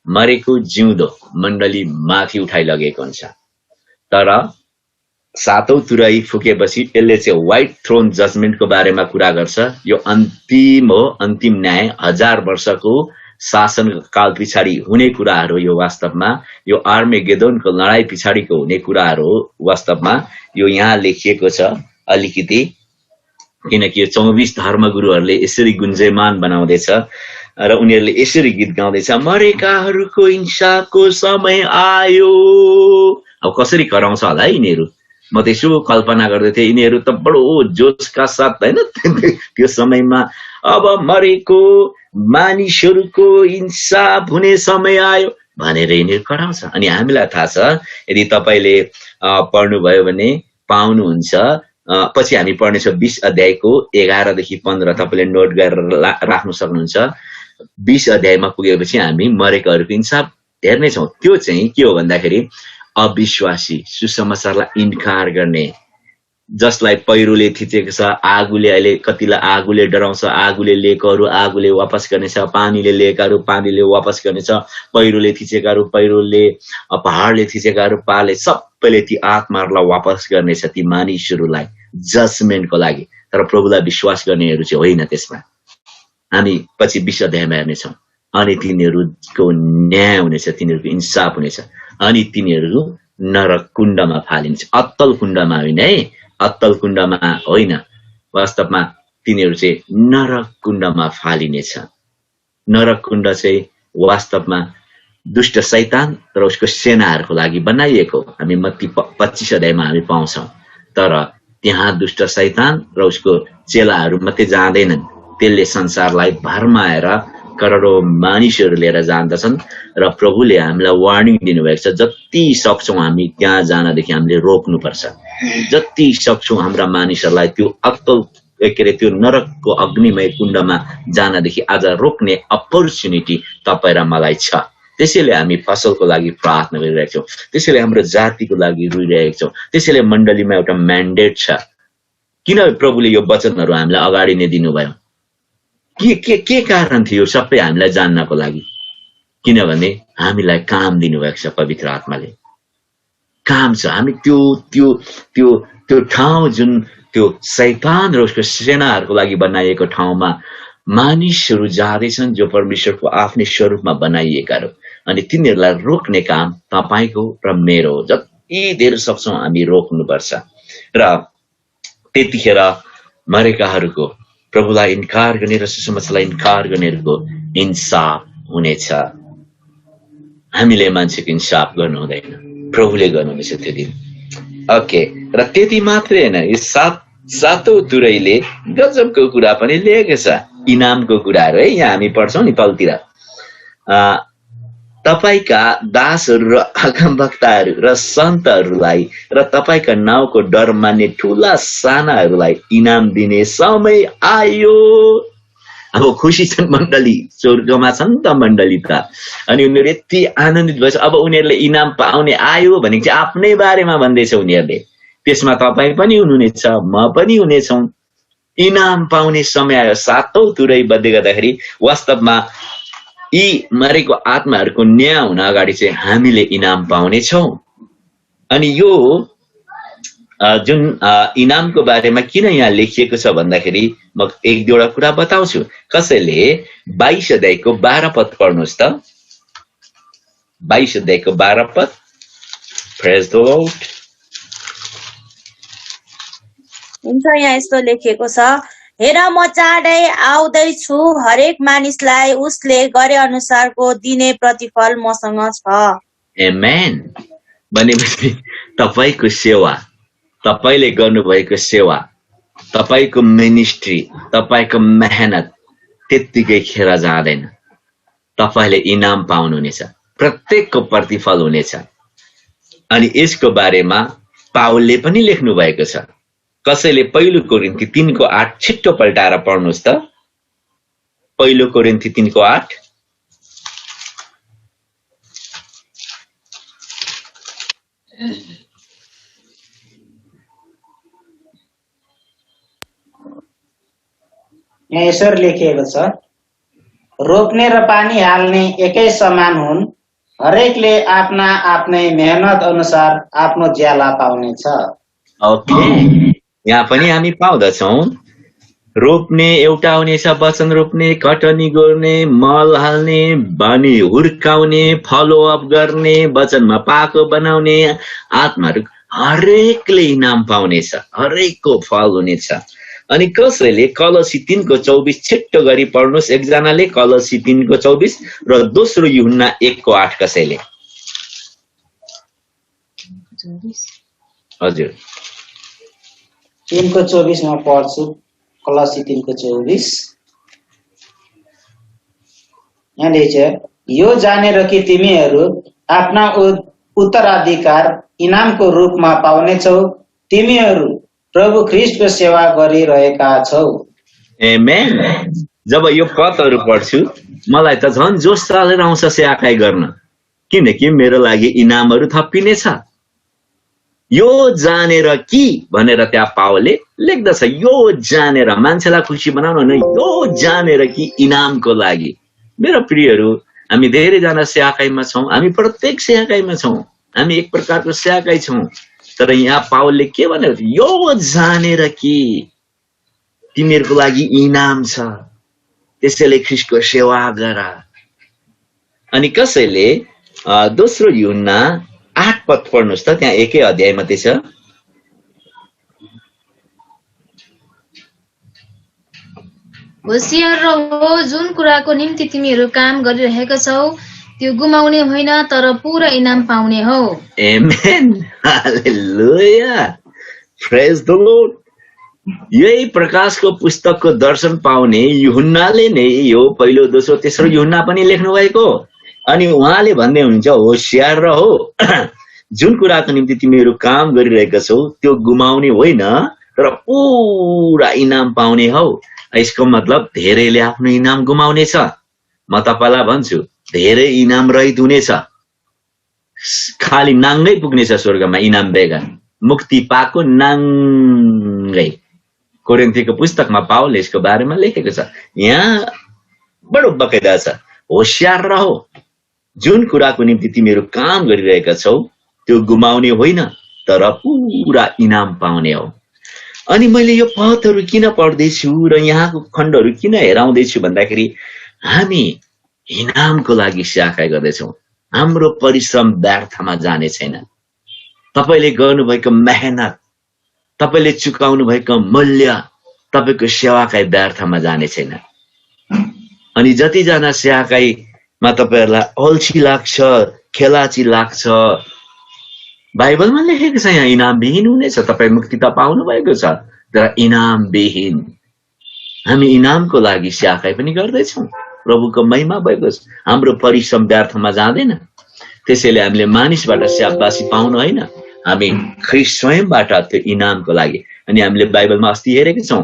मरेको जिउँदो मण्डली माथि उठाइ लगेको हुन्छ, तर सातौं तुरही फुकेपछि यसले चाहिँ व्हाइट थ्रोन जजमेन्टको बारेमा कुरा गर्छ। यो अन्तिम हो, अन्तिम न्याय, 1000 वर्षको शासन काल पछाडि हुने कुराहरू। यो वास्तवमा यो आर्मेगेदोनको लडाई पछाडिको हुने कुराहरू हो। वास्तवमा यो यहाँ लेखिएको छ अलिकति, किनकि यो 24 धर्मगुरुहरूले यसरी गुन्जयमान बनाउँदैछ र उनीहरूले यसरी गीत गाउँदैछ, मरेकाहरूको इन्साफको समय आयो। अब कसरी कराउँछ होला यिनीहरू? म त यसो कल्पना गर्दै थिएँ, यिनीहरू त बडो जोसका साथ, हैन, त्यो समयमा अब मरेको मानिसहरूको इन्साफ हुने समय आयो भनेर यिनीहरू कराउँछ। अनि हामीलाई थाहा छ, यदि तपाईले पढ्नुभयो भने पाउनुहुन्छ, पछि हामी पढ्नेछौँ 20 अध्यायको 11 देखि 15, तपाईले नोट गरेर राख्न सक्नुहुन्छ। 20 अध्यायमा पुगेपछि हामी मरेकाहरूको इन्साफ हेर्नेछौँ। त्यो चाहिँ के हो भन्दाखेरि अविश्वासी, सुसमाचारलाई इन्कार गर्ने, जसलाई पहिरोले थिचेको छ, आगोले, अहिले कतिलाई आगोले डराउँछ, आगोले लिएकोहरू आगोले वापस गर्नेछ, पानीले लिएकाहरू पानीले वापस गर्नेछ, पहिरोले थिचेकाहरू पहिरोले, पहाडले थिचेकाहरू पहाडले, सबैले ती आत्माहरूलाई वापस गर्नेछ, ती मानिसहरूलाई जजमेन्टको लागि। तर प्रभुलाई विश्वास गर्नेहरू चाहिँ होइन। त्यसमा हामी पछि 20 अध्यायमा हेर्नेछौँ। अनि तिनीहरूको न्याय हुनेछ, तिनीहरूको इन्साफ हुनेछ, अनि तिनीहरू नरक कुण्डमा फालिन्छ। अत्तल कुण्डमा होइन है, अत्तल कुण्डमा होइन, वास्तवमा तिनीहरू चाहिँ नरक कुण्डमा फालिनेछ। नरक कुण्ड चाहिँ वास्तवमा दुष्ट शैतान र उसको सेनाहरूको लागि बनाइएको, हामी मत्ती 25 अध्यायमा हामी पाउँछौँ। तर त्यहाँ दुष्ट शैतान र उसको चेलाहरू मात्रै जाँदैनन्, त्यसले संसारलाई भरमाएर करोडौं मानिसहरू लिएर जान्दछन्। र प्रभुले हामीलाई वार्निङ दिनुभएको छ, जति सक्छौँ हामी त्यहाँ जानदेखि हामीले रोक्नुपर्छ। जति सक्छौँ हाम्रा मानिसहरूलाई त्यो अत्तल त्यो नरकको अग्निमय कुण्डमा जानदेखि आज रोक्ने अपर्च्युनिटी तपाईँ र मलाई छ। त्यसैले हामी फसलको लागि प्रार्थना गरिरहेका छौँ, त्यसैले हाम्रो जातिको लागि रुइरहेका छौँ, त्यसैले मण्डलीमा एउटा म्यान्डेट छ। किन प्रभुले यो वचनहरू हामीलाई अगाडि नै दिनुभयो? के कारण थियो? सबै हामीलाई जान्नको लागि। किनभने हामीलाई काम दिनुभएको छ, पवित्र आत्माले काम छ। हामी त्यो त्यो त्यो त्यो ठाउँ, जुन त्यो शैतान र उसको सेनाहरूको लागि बनाइएको ठाउँमा मानिसहरू जाँदैछन् जो परमेश्वरको आफ्नै स्वरूपमा बनाइएका हो, अनि तिनीहरूलाई रोक्ने काम तपाईँको र मेरो हो। जति धेरै सक्छौँ हामी रोक्नुपर्छ। र त्यतिखेर मरेकाहरूको, प्रभुलाई इन्कार गर्ने र सुसमाचारलाई इन्कार गर्नेहरूको इन्साफ हुनेछ। हामीले मान्छेको इन्साफ गर्नु हुँदैन, प्रभुले गर्नुहुनेछ त्यो दिन। ओके, र त्यति मात्रै होइन, यो सातौं तुरैले गजबको कुरा पनि लिएको छ, इनामको कुराहरू है। यहाँ हामी पढ्छौँ नि तलतिर, तपाईका दासहरू र अगमवक्ताहरू र सन्तहरूलाई र तपाईका नाउँको डर मान्ने ठुला सानाहरूलाई इनाम दिने समय आयो। अब खुसी छन् मण्डली, स्वर्गमा छन् त मण्डली त, अनि उनीहरू यति आनन्दित भएछ। अब उनीहरूले इनाम पाउने आयो भनेको चाहिँ आफ्नै बारेमा भन्दैछ उनीहरूले। त्यसमा तपाईँ पनि हुनुहुनेछ, म पनि हुनेछौँ। इनाम पाउने समय आयो। सातौं तुरै बन्दै गर्दाखेरि वास्तवमा यी मरेको आत्माहरूको न्याय हुन अगाडि चाहिँ हामीले इनाम पाउनेछौँ। अनि यो जुन इनामको बारेमा किन यहाँ लेखिएको छ भन्दाखेरि म एक दुईवटा कुरा बताउँछु। कसैले 22 अध्यायको 12 पद पढ्नुहोस् त। 22 अध्यायको 12 पद। प्रेज द लर्ड। हुन्छ, यहाँ यस्तो लेखिएको छ, हेर म चाँडै आउँदैछु, हरेक मानिसलाई उसले गरे अनुसारको दिने प्रतिफल मसँग छ। आमेन। भनेपछि तपाईको सेवा, तपाईले गर्नुभएको सेवा, तपाईको मिनिस्ट्री, तपाईको मेहनत त्यत्तिकै खेर जाँदैन। तपाईले इनाम पाउनुहुनेछ, प्रत्येकको प्रतिफल हुनेछ। अनि यसको बारेमा पावलले पनि लेख्नु भएको छ। कसैले पहिलो कोरिन्थी 3:8 छिट्टो पल्टाएर पढ्नुहोस् त। पहिलो कोरिन्थी 3:8। यहाँ यसरी लेखिएको छ, रोप्ने र पानी हाल्ने एकै समान हुन्, हरेकले आफ्ना आफ्नै मेहनत अनुसार आफ्नो ज्याला पाउनेछ। ओके, यहाँ पनि हामी पाउँदछौँ। रोप्ने एउटा हुनेछ, वचन रोप्ने, कटनी गर्ने, मल हाल्ने, बानी हुर्काउने, फलोअप गर्ने, वचनमा पाको बनाउने, आत्माहरू हरेकले इनाम पाउनेछ, हरेकको फल हुनेछ। अनि कसैले कलसी 3:24 छिट्टो गरी पढ्नुहोस् एकजनाले। कलसी 3:24 र दोस्रो यूहन्ना 1:8 कसैले। हजुर 3:24 मा पढ्छु। कलसी 3:24। यहाँ लेख्छ, यो जानेर कि तिमीहरू आफ्ना उत्तराधिकार इनामको रूपमा पाउनेछौ, तिमीहरू प्रभु ख्रीष्टको सेवा गरिरहेका छौ। आमेन। जब यो पदहरू पढ्छु मलाई त झन् जोस चलेर आउँछ सेवाकाई गर्न, किनकि मेरो लागि इनामहरू थपिनेछ। यो जानेर कि भनेर त्यहाँ पावलले लेख्दछ, यो जानेर मान्छेलाई खुसी बनाउन होइन, यो जानेर कि इनामको लागि। मेरो प्रियहरू, हामी धेरैजना सेवाकाईमा छौँ, हामी प्रत्येक सेवाकाईमा छौँ, हामी एक प्रकारको सेवाकाई छौँ। तर यहाँ पावलले के भनेर, यो जानेर कि तिमीहरूको लागि इनाम छ, त्यसैले ख्रीष्टको सेवा गर। अनि कसैले दोस्रो यूहन्ना 8 पद पढ्नुहोस् त, त्यहाँ एकै अध्याय मात्रै छ। होशियार रहो, जुन कुराको निम्ति तिमीहरू काम गरिरहेका छौ त्यो गुमाउने होइन, तर पूरा इनाम पाउने हो। आमेन। हालेलुया। प्रेज द लर्ड। यही प्रकाशको पुस्तकको दर्शन पाउने यूहन्नाले नै यो पहिलो, दोस्रो, तेस्रो यूहन्ना पनि लेख्नु भएको। अनि उहाँले भन्दै हुनुहुन्छ, होशियार रहो, जुन कुराको निम्ति तिमीहरू काम गरिरहेका छौ त्यो गुमाउने होइन, तर पूरा इनाम पाउने हौ। यसको मतलब धेरैले आफ्नो इनाम गुमाउने छ। म तपाईलाई भन्छु, धेरै इनाम रहित हुनेछ। खाली नाङ्गै पुग्नेछ स्वर्गमा इनाम बेगर, मुक्ति पाएको नाङ्गै। कोरिन्थीको पुस्तकमा पावलले यसको बारेमा लेखेको छ। यहाँ बडो बकाइदा छ, होशियार रहो, जुन कुराको निम्ति तिमीहरू काम गरिरहेका छौ त्यो गुमाउने होइन, तर पूरा इनाम पाउने हो। अनि मैले यो पदहरू किन पढ्दैछु र यहाँको खण्डहरू किन हेराउँदैछु भन्दाखेरि हामी इनामको लागि सेवा गर्दैछौँ। हाम्रो परिश्रम व्यर्थमा जाने छैन। तपाईले गर्नुभएको मेहनत, तपाईले चुकाउनु भएको मूल्य तपाईको सेवाकाई व्यर्थमा जाने छैन। अनि जतिजना सेवाकाई तपाईहरुलाई अल्छी लाग्छ, खेलाची लाग्छ, बाइबलमा लेखेको छ यहाँ इनामविहीन हुनेछ। तपाईँ मुक्ति त पाउनु भएको छ, तर इनामविहीन। हामी इनामको लागि स्याहार पनि गर्दैछौँ। प्रभुको महिमा भएको छ। हाम्रो परिश्रम व्यर्थमा जाँदैन। त्यसैले हामीले मानिसबाट स्याबासी पाउनु होइन, हामी ख्रीष्ट स्वयंबाट त्यो इनामको लागि। अनि हामीले बाइबलमा अस्ति हेरेका छौँ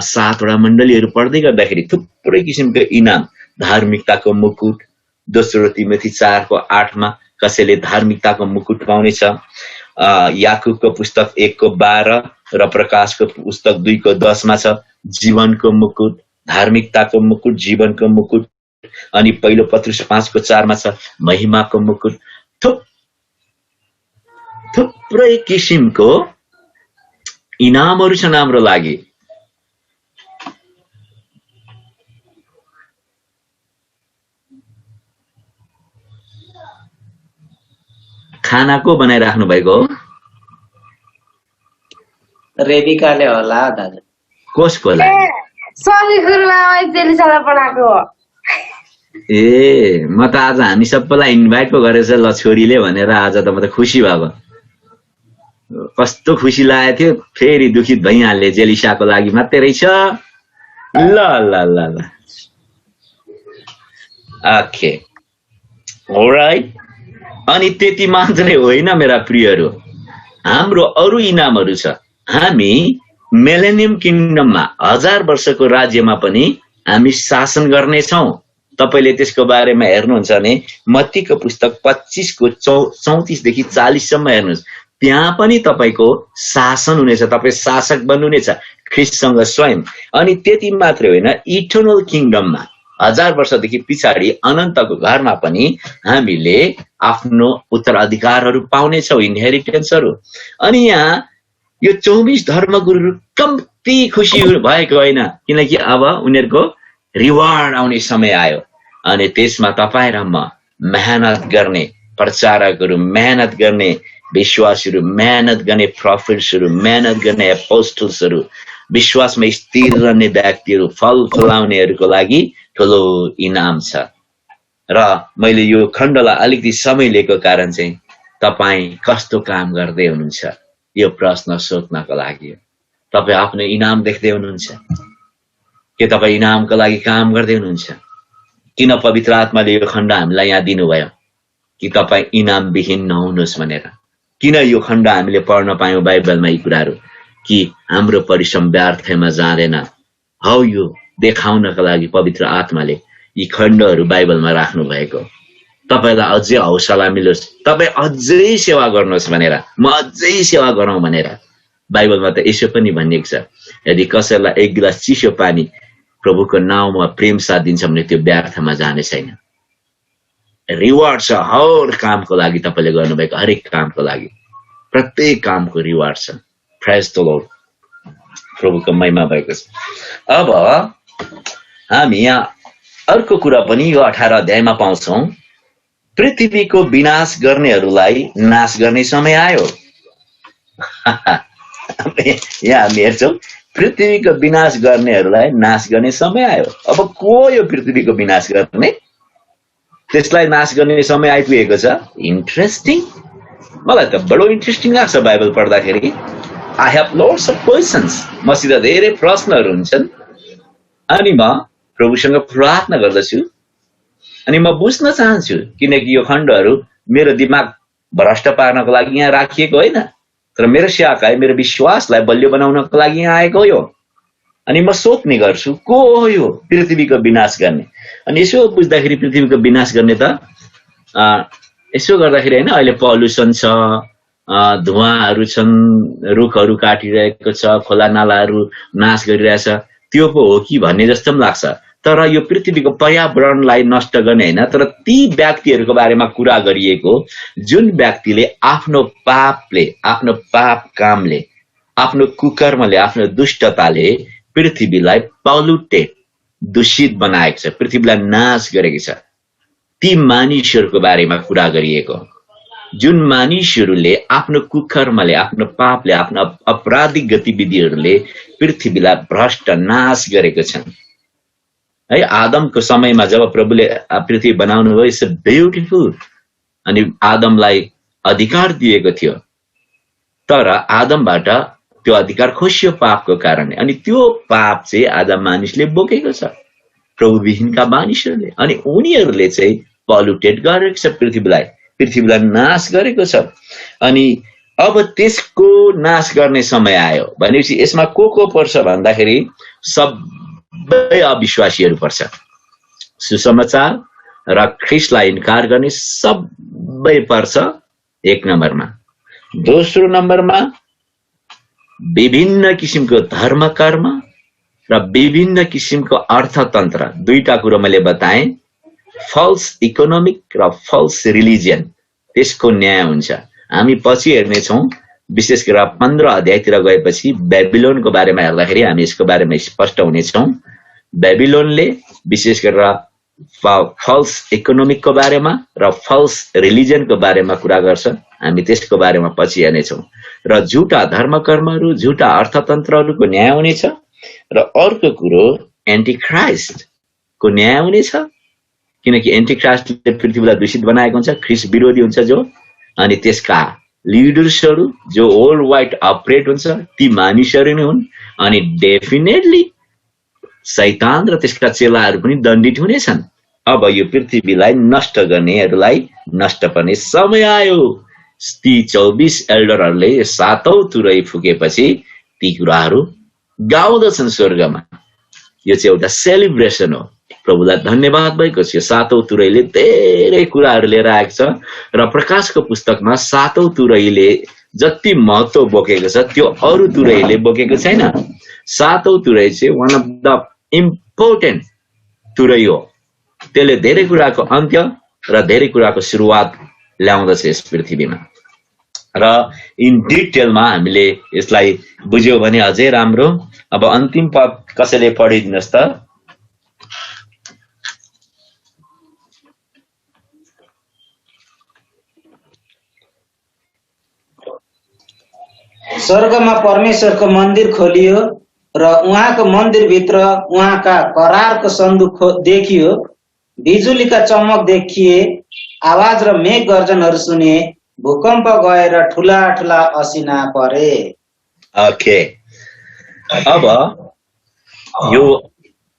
7वटा मण्डलीहरू पढ्दै गर्दाखेरि थुप्रै किसिमको इनाम, धार्मिकताको मुकुट। दोस्रो तिमोथी 4:8 कसैले धार्मिकताको मुकुट पाउनेछ। याकुबको पुस्तक 1:12 र प्रकाशको पुस्तक 2:10 छ जीवनको मुकुट, धार्मिकताको मुकुट, जीवनको मुकुट। अनि पहिलो पत्रुस 5:4 छ महिमाको मुकुट। थुप्रै किसिमको इनामहरू छन् हाम्रो लागि। खाना को बनाइराख्नु भएको हो? रेबिकाले होला दाजु। कसको लागि? सही गुरुआमा जेलिसालाई बनाएको हो। ए, म त आज हामी सबैलाई इन्भाइट पो गरेछ ल छोरीले भनेर आज त म त खुसी भएको। कस्तो खुसी लागेको थियो, फेरि दुखित भइहाल्ने जेलिसाको लागि मात्रै रहेछ। ल ल ल ल ओके अलराइट। अनि त्यति मात्रै होइन मेरा प्रियहरू, हाम्रो अरू इनामहरू छ। हामी मिलेनियम किङडममा 1000 वर्षको राज्यमा पनि हामी शासन गर्नेछौँ। तपाईले त्यसको बारेमा हेर्नुहुन्छ भने मत्तीको पुस्तक 25:34 देखि 40 सम्म हेर्नुहोस्। त्यहाँ पनि तपाईको शासन हुनेछ, तपाई शासक बन्नुहुनेछ ख्रीष्टसँग स्वयं। अनि त्यति मात्रै होइन, इटर्नल किङडममा 1000 वर्षदेखि पछाडि अनन्तको घरमा पनि हामीले आफ्नो उत्तराधिकारहरू पाउनेछौँ, इनहेरिटेन्सहरू। अनि यहाँ यो 24 धर्मगुरुहरू कम्ती खुसी भएको होइन, किनकि अब उनीहरूको रिवार्ड आउने समय आयो। अनि त्यसमा तपाईँ र म मेहनत गर्ने प्रचारकहरू, मेहनत गर्ने विश्वासीहरू, मेहनत गर्ने प्रोफेट्सहरू, मेहनत गर्ने एपोस्टल्सहरू, विश्वासमा स्थिर रहने व्यक्तिहरू, फल फलाउनेहरूको लागि ठुलो इनाम छ। र मैले यो खण्डलाई अलिकति समय लिएको कारण चाहिँ तपाईँ कस्तो काम गर्दै हुनुहुन्छ यो प्रश्न सोध्नको लागि। तपाईँ आफ्नो इनाम देख्दै हुनुहुन्छ के? तपाईँ इनामको लागि काम गर्दै हुनुहुन्छ? किन पवित्र आत्माले यो खण्ड हामीलाई यहाँ दिनुभयो कि तपाईँ इनामविहीन नहुनुहोस् भनेर? किन यो खण्ड हामीले पढ्न पायौँ बाइबलमा यी कुराहरू कि हाम्रो परिश्रम व्यर्थमा जाँदैन? हौ यो देखाउनका लागि पवित्र आत्माले यी खण्डहरू बाइबलमा राख्नु भएको। तपाईलाई अझै हौसला मिलोस्, तपाईँ अझै सेवा गर्नुहोस् भनेर, म अझै सेवा गरौँ भनेर। बाइबलमा त यसो पनि भनिएको छ, यदि कसैलाई एक गिलास चिसो पानी प्रभुको नाउँमा प्रेम साथ दिन्छ भने त्यो व्यर्थमा जाने छैन। रिवार्ड छ हर कामको लागि, तपाईले गर्नुभएको हरेक कामको लागि, प्रत्येक कामको रिवार्ड छ। प्रेज द लर्ड, प्रभुको महिमा भएको छ। अब हामी यहाँ अर्को कुरा पनि यो 18 अध्यायमा पाउँछौँ। पृथ्वीको विनाश गर्नेहरूलाई नाश गर्ने समय आयो। यहाँ हामी हेर्छौँ पृथ्वीको विनाश गर्नेहरूलाई नाश गर्ने समय आयो। अब को यो पृथ्वीको विनाश गर्ने? त्यसलाई नाश गर्ने समय आइपुगेको छ। इन्ट्रेस्टिङ, मलाई त बडो इन्ट्रेस्टिङ लाग्छ बाइबल पढ्दाखेरि। I have lots of questions, मसित धेरै प्रश्नहरू हुन्छन्। अनि म प्रभुसँग प्रार्थना गर्दछु अनि म बुझ्न चाहन्छु, किनकि यो खण्डहरू मेरो दिमाग भ्रष्ट पार्नको लागि यहाँ राखिएको होइन, तर मेरो सेवाकाई, मेरो विश्वासलाई बलियो बनाउनको लागि यहाँ आएको हो। अनि म सोध्ने गर्छु को हो यो पृथ्वीको विनाश गर्ने? अनि यसो बुझ्दाखेरि पृथ्वीको विनाश गर्ने त यसो गर्दाखेरि होइन, अहिले पल्युसन छ, धुवाहरू छन्, रुखहरू काटिरहेको छ, खोला नालाहरू नाश गरिरहेछ, त्यो पो हो कि भन्ने जस्तो पनि लाग्छ। तर यो पृथ्वीको पर्यावरणलाई नष्ट गर्ने होइन, तर ती व्यक्तिहरूको बारेमा कुरा गरिएको जुन व्यक्तिले आफ्नो पापले, आफ्नो पाप कामले, आफ्नो कुकर्मले, आफ्नो दुष्टताले पृथ्वीलाई पल्युटेड, दूषित बनाएको छ, पृथ्वीलाई नाश गरेको छ, ती मानिसहरूको बारेमा कुरा गरिएको। जुन मानिसहरूले आफ्नो कुकर्मले, आफ्नो पापले, आफ्नो अपराधिक गतिविधिहरूले पृथ्वीलाई भ्रष्ट नाश गरेको छन्। है। आदमको समयमा जब प्रभुले पृथ्वी बनाउनु भयो, इट्स ब्युटिफुल, अनि आदमलाई अधिकार दिएको थियो, तर आदमबाट त्यो अधिकार खोसियो पापको कारणले। अनि त्यो पाप चाहिँ आज मानिसले बोकेको छ, प्रभुविहीनका मानिसहरूले, अनि उनीहरूले चाहिँ पल्युटेड गरेको छ पृथ्वीलाई नाश गरेको छ। अनि अब त्यसको नाश गर्ने समय आयो भनेपछि यसमा को पर्छ भन्दाखेरि सबै अविश्वासीहरू पर्छ। सुसमाचार र ख्रीष्टलाई इन्कार गर्ने सबै पर्छ एक नम्बरमा। दोस्रो नम्बरमा विभिन्न किसिमको धर्म कर्म र विभिन्न किसिमको अर्थतन्त्र, दुईटा कुरो मैले बताएँ, फल्स इकोनोमिक र फल्स रिलिजियन, त्यसको न्याय हुन्छ। हामी पछि हेर्नेछौँ, विशेष गरेर 15 अध्यायतिर गएपछि बेबिलोनको बारेमा हेर्दाखेरि हामी यसको बारेमा स्पष्ट हुनेछौँ। बेबिलोनले विशेष गरेर फल्स इकोनोमिकको बारेमा र फल्स रिलिजनको बारेमा कुरा गर्छ, हामी त्यसको बारेमा पछि हेर्नेछौँ। र झुटा धर्मकर्महरू, झुटा अर्थतन्त्रहरूको न्याय हुनेछ। र अर्को कुरो एन्टिक्राइस्टको न्याय हुनेछ, किनकि एन्टिक्राइस्टले पृथ्वीलाई दूषित बनाएको हुन्छ, ख्रिस्ट विरोधी हुन्छ जो, अनि त्यसका लिडर्सहरू जो वर्ल्ड वाइड अपरेट हुन्छ ती मानिसहरू नै हुन्। अनि डेफिनेटली शैतान र त्यसका चेलाहरू पनि दण्डित हुनेछन्। अब यो पृथ्वीलाई नष्ट गर्नेहरूलाई नष्ट पर्ने समय आयो। ती 24 एल्डरहरूले 7औं तुरै फुकेपछि ती कुराहरू गाउँदछन् स्वर्गमा। यो चाहिँ एउटा सेलिब्रेसन हो। प्रभुलाई धन्यवाद भएको छ। 7औं तुरैले धेरै कुराहरू लिएर आएको छ र प्रकाशको पुस्तकमा 7औं तुरैले जति महत्व बोकेको छ त्यो अरू तुरैले बोकेको छैन। 7औं तुरै चाहिँ वान अफ द इम्पोर्टेन्ट तुरै हो। त्यसले धेरै कुराको अन्त्य र धेरै कुराको सुरुवात ल्याउँदछ यस पृथ्वीमा। र इन डिटेलमा हामीले यसलाई बुझ्यौं भने अझै राम्रो। अब अन्तिम पद कसैले पढिदिनुहोस् त। स्वर्गमा परमेश्वरको मन्दिर खोलियो र उहाँको मन्दिरभित्र उहाँका करारको सन्दुक देखियो। बिजुलीका चमक देखिए, आवाज र मेघ गर्जनहरू सुने, भूकम्प गएर ठुला ठुला असिना परे। ओके, अब यो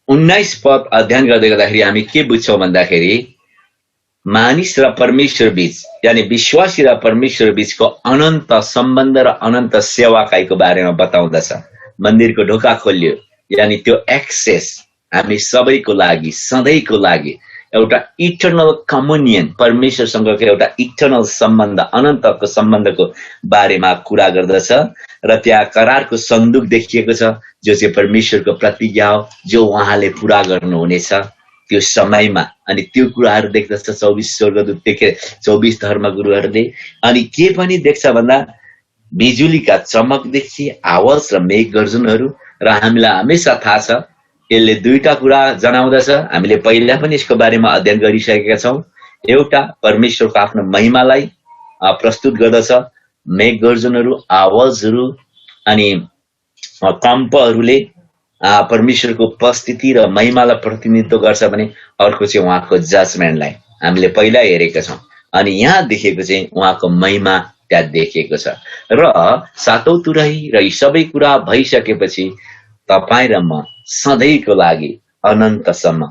19 पद अध्ययन गर्दै गर्दाखेरि हामी के बुझ्छौं भन्दाखेरि मानिस र परमेश्वर बीच, यानी विश्वासी र परमेश्वर बीचको अनन्त सम्बन्ध र अनन्त सेवाकाईको बारेमा बताउँदछ। मन्दिरको ढोका खोलियो, यानी त्यो एक्सेस हामी सबैको लागि, सधैँको लागि एउटा इटर्नल कम्युनियन, परमेश्वरसँगको एउटा इटर्नल सम्बन्ध, अनन्तको सम्बन्धको बारेमा कुरा गर्दछ। र त्यहाँ करारको सन्दुक देखिएको छ जो चाहिँ परमेश्वरको प्रतिज्ञा हो, जो उहाँले पूरा गर्नुहुनेछ त्यो समयमा। अनि त्यो कुराहरू देख्दछ 24 स्वर्गदूत देखे, 24 धर्मगुरुहरूले। अनि के पनि देख्छ भन्दा बिजुलीका चमक देखिए, आवाज र मेघ गर्जनहरू। र हामीलाई हमेशा थाहा छ यसले दुईटा कुरा जनाउँदछ। हामीले पहिला पनि यसको बारेमा अध्ययन गरिसकेका छौं। एउटा परमेश्वरको आफ्नो महिमालाई प्रस्तुत गर्दछ, मेघ गर्जनहरू, आवाजहरू अनि कम्पहरूले परमेश्वरको उपस्थिति र महिमालाई प्रतिनिधित्व गर्छ भने अर्को चाहिँ उहाँको जजमेन्टलाई हामीले पहिला हेरेका छौं। अनि यहाँ देखेको चाहिँ उहाँको महिमा त्यहाँ देखिएको छ। र 7औं तुरै र यी सबै कुरा भइसकेपछि तपाईं र म सधैँको लागि अनन्तसम्म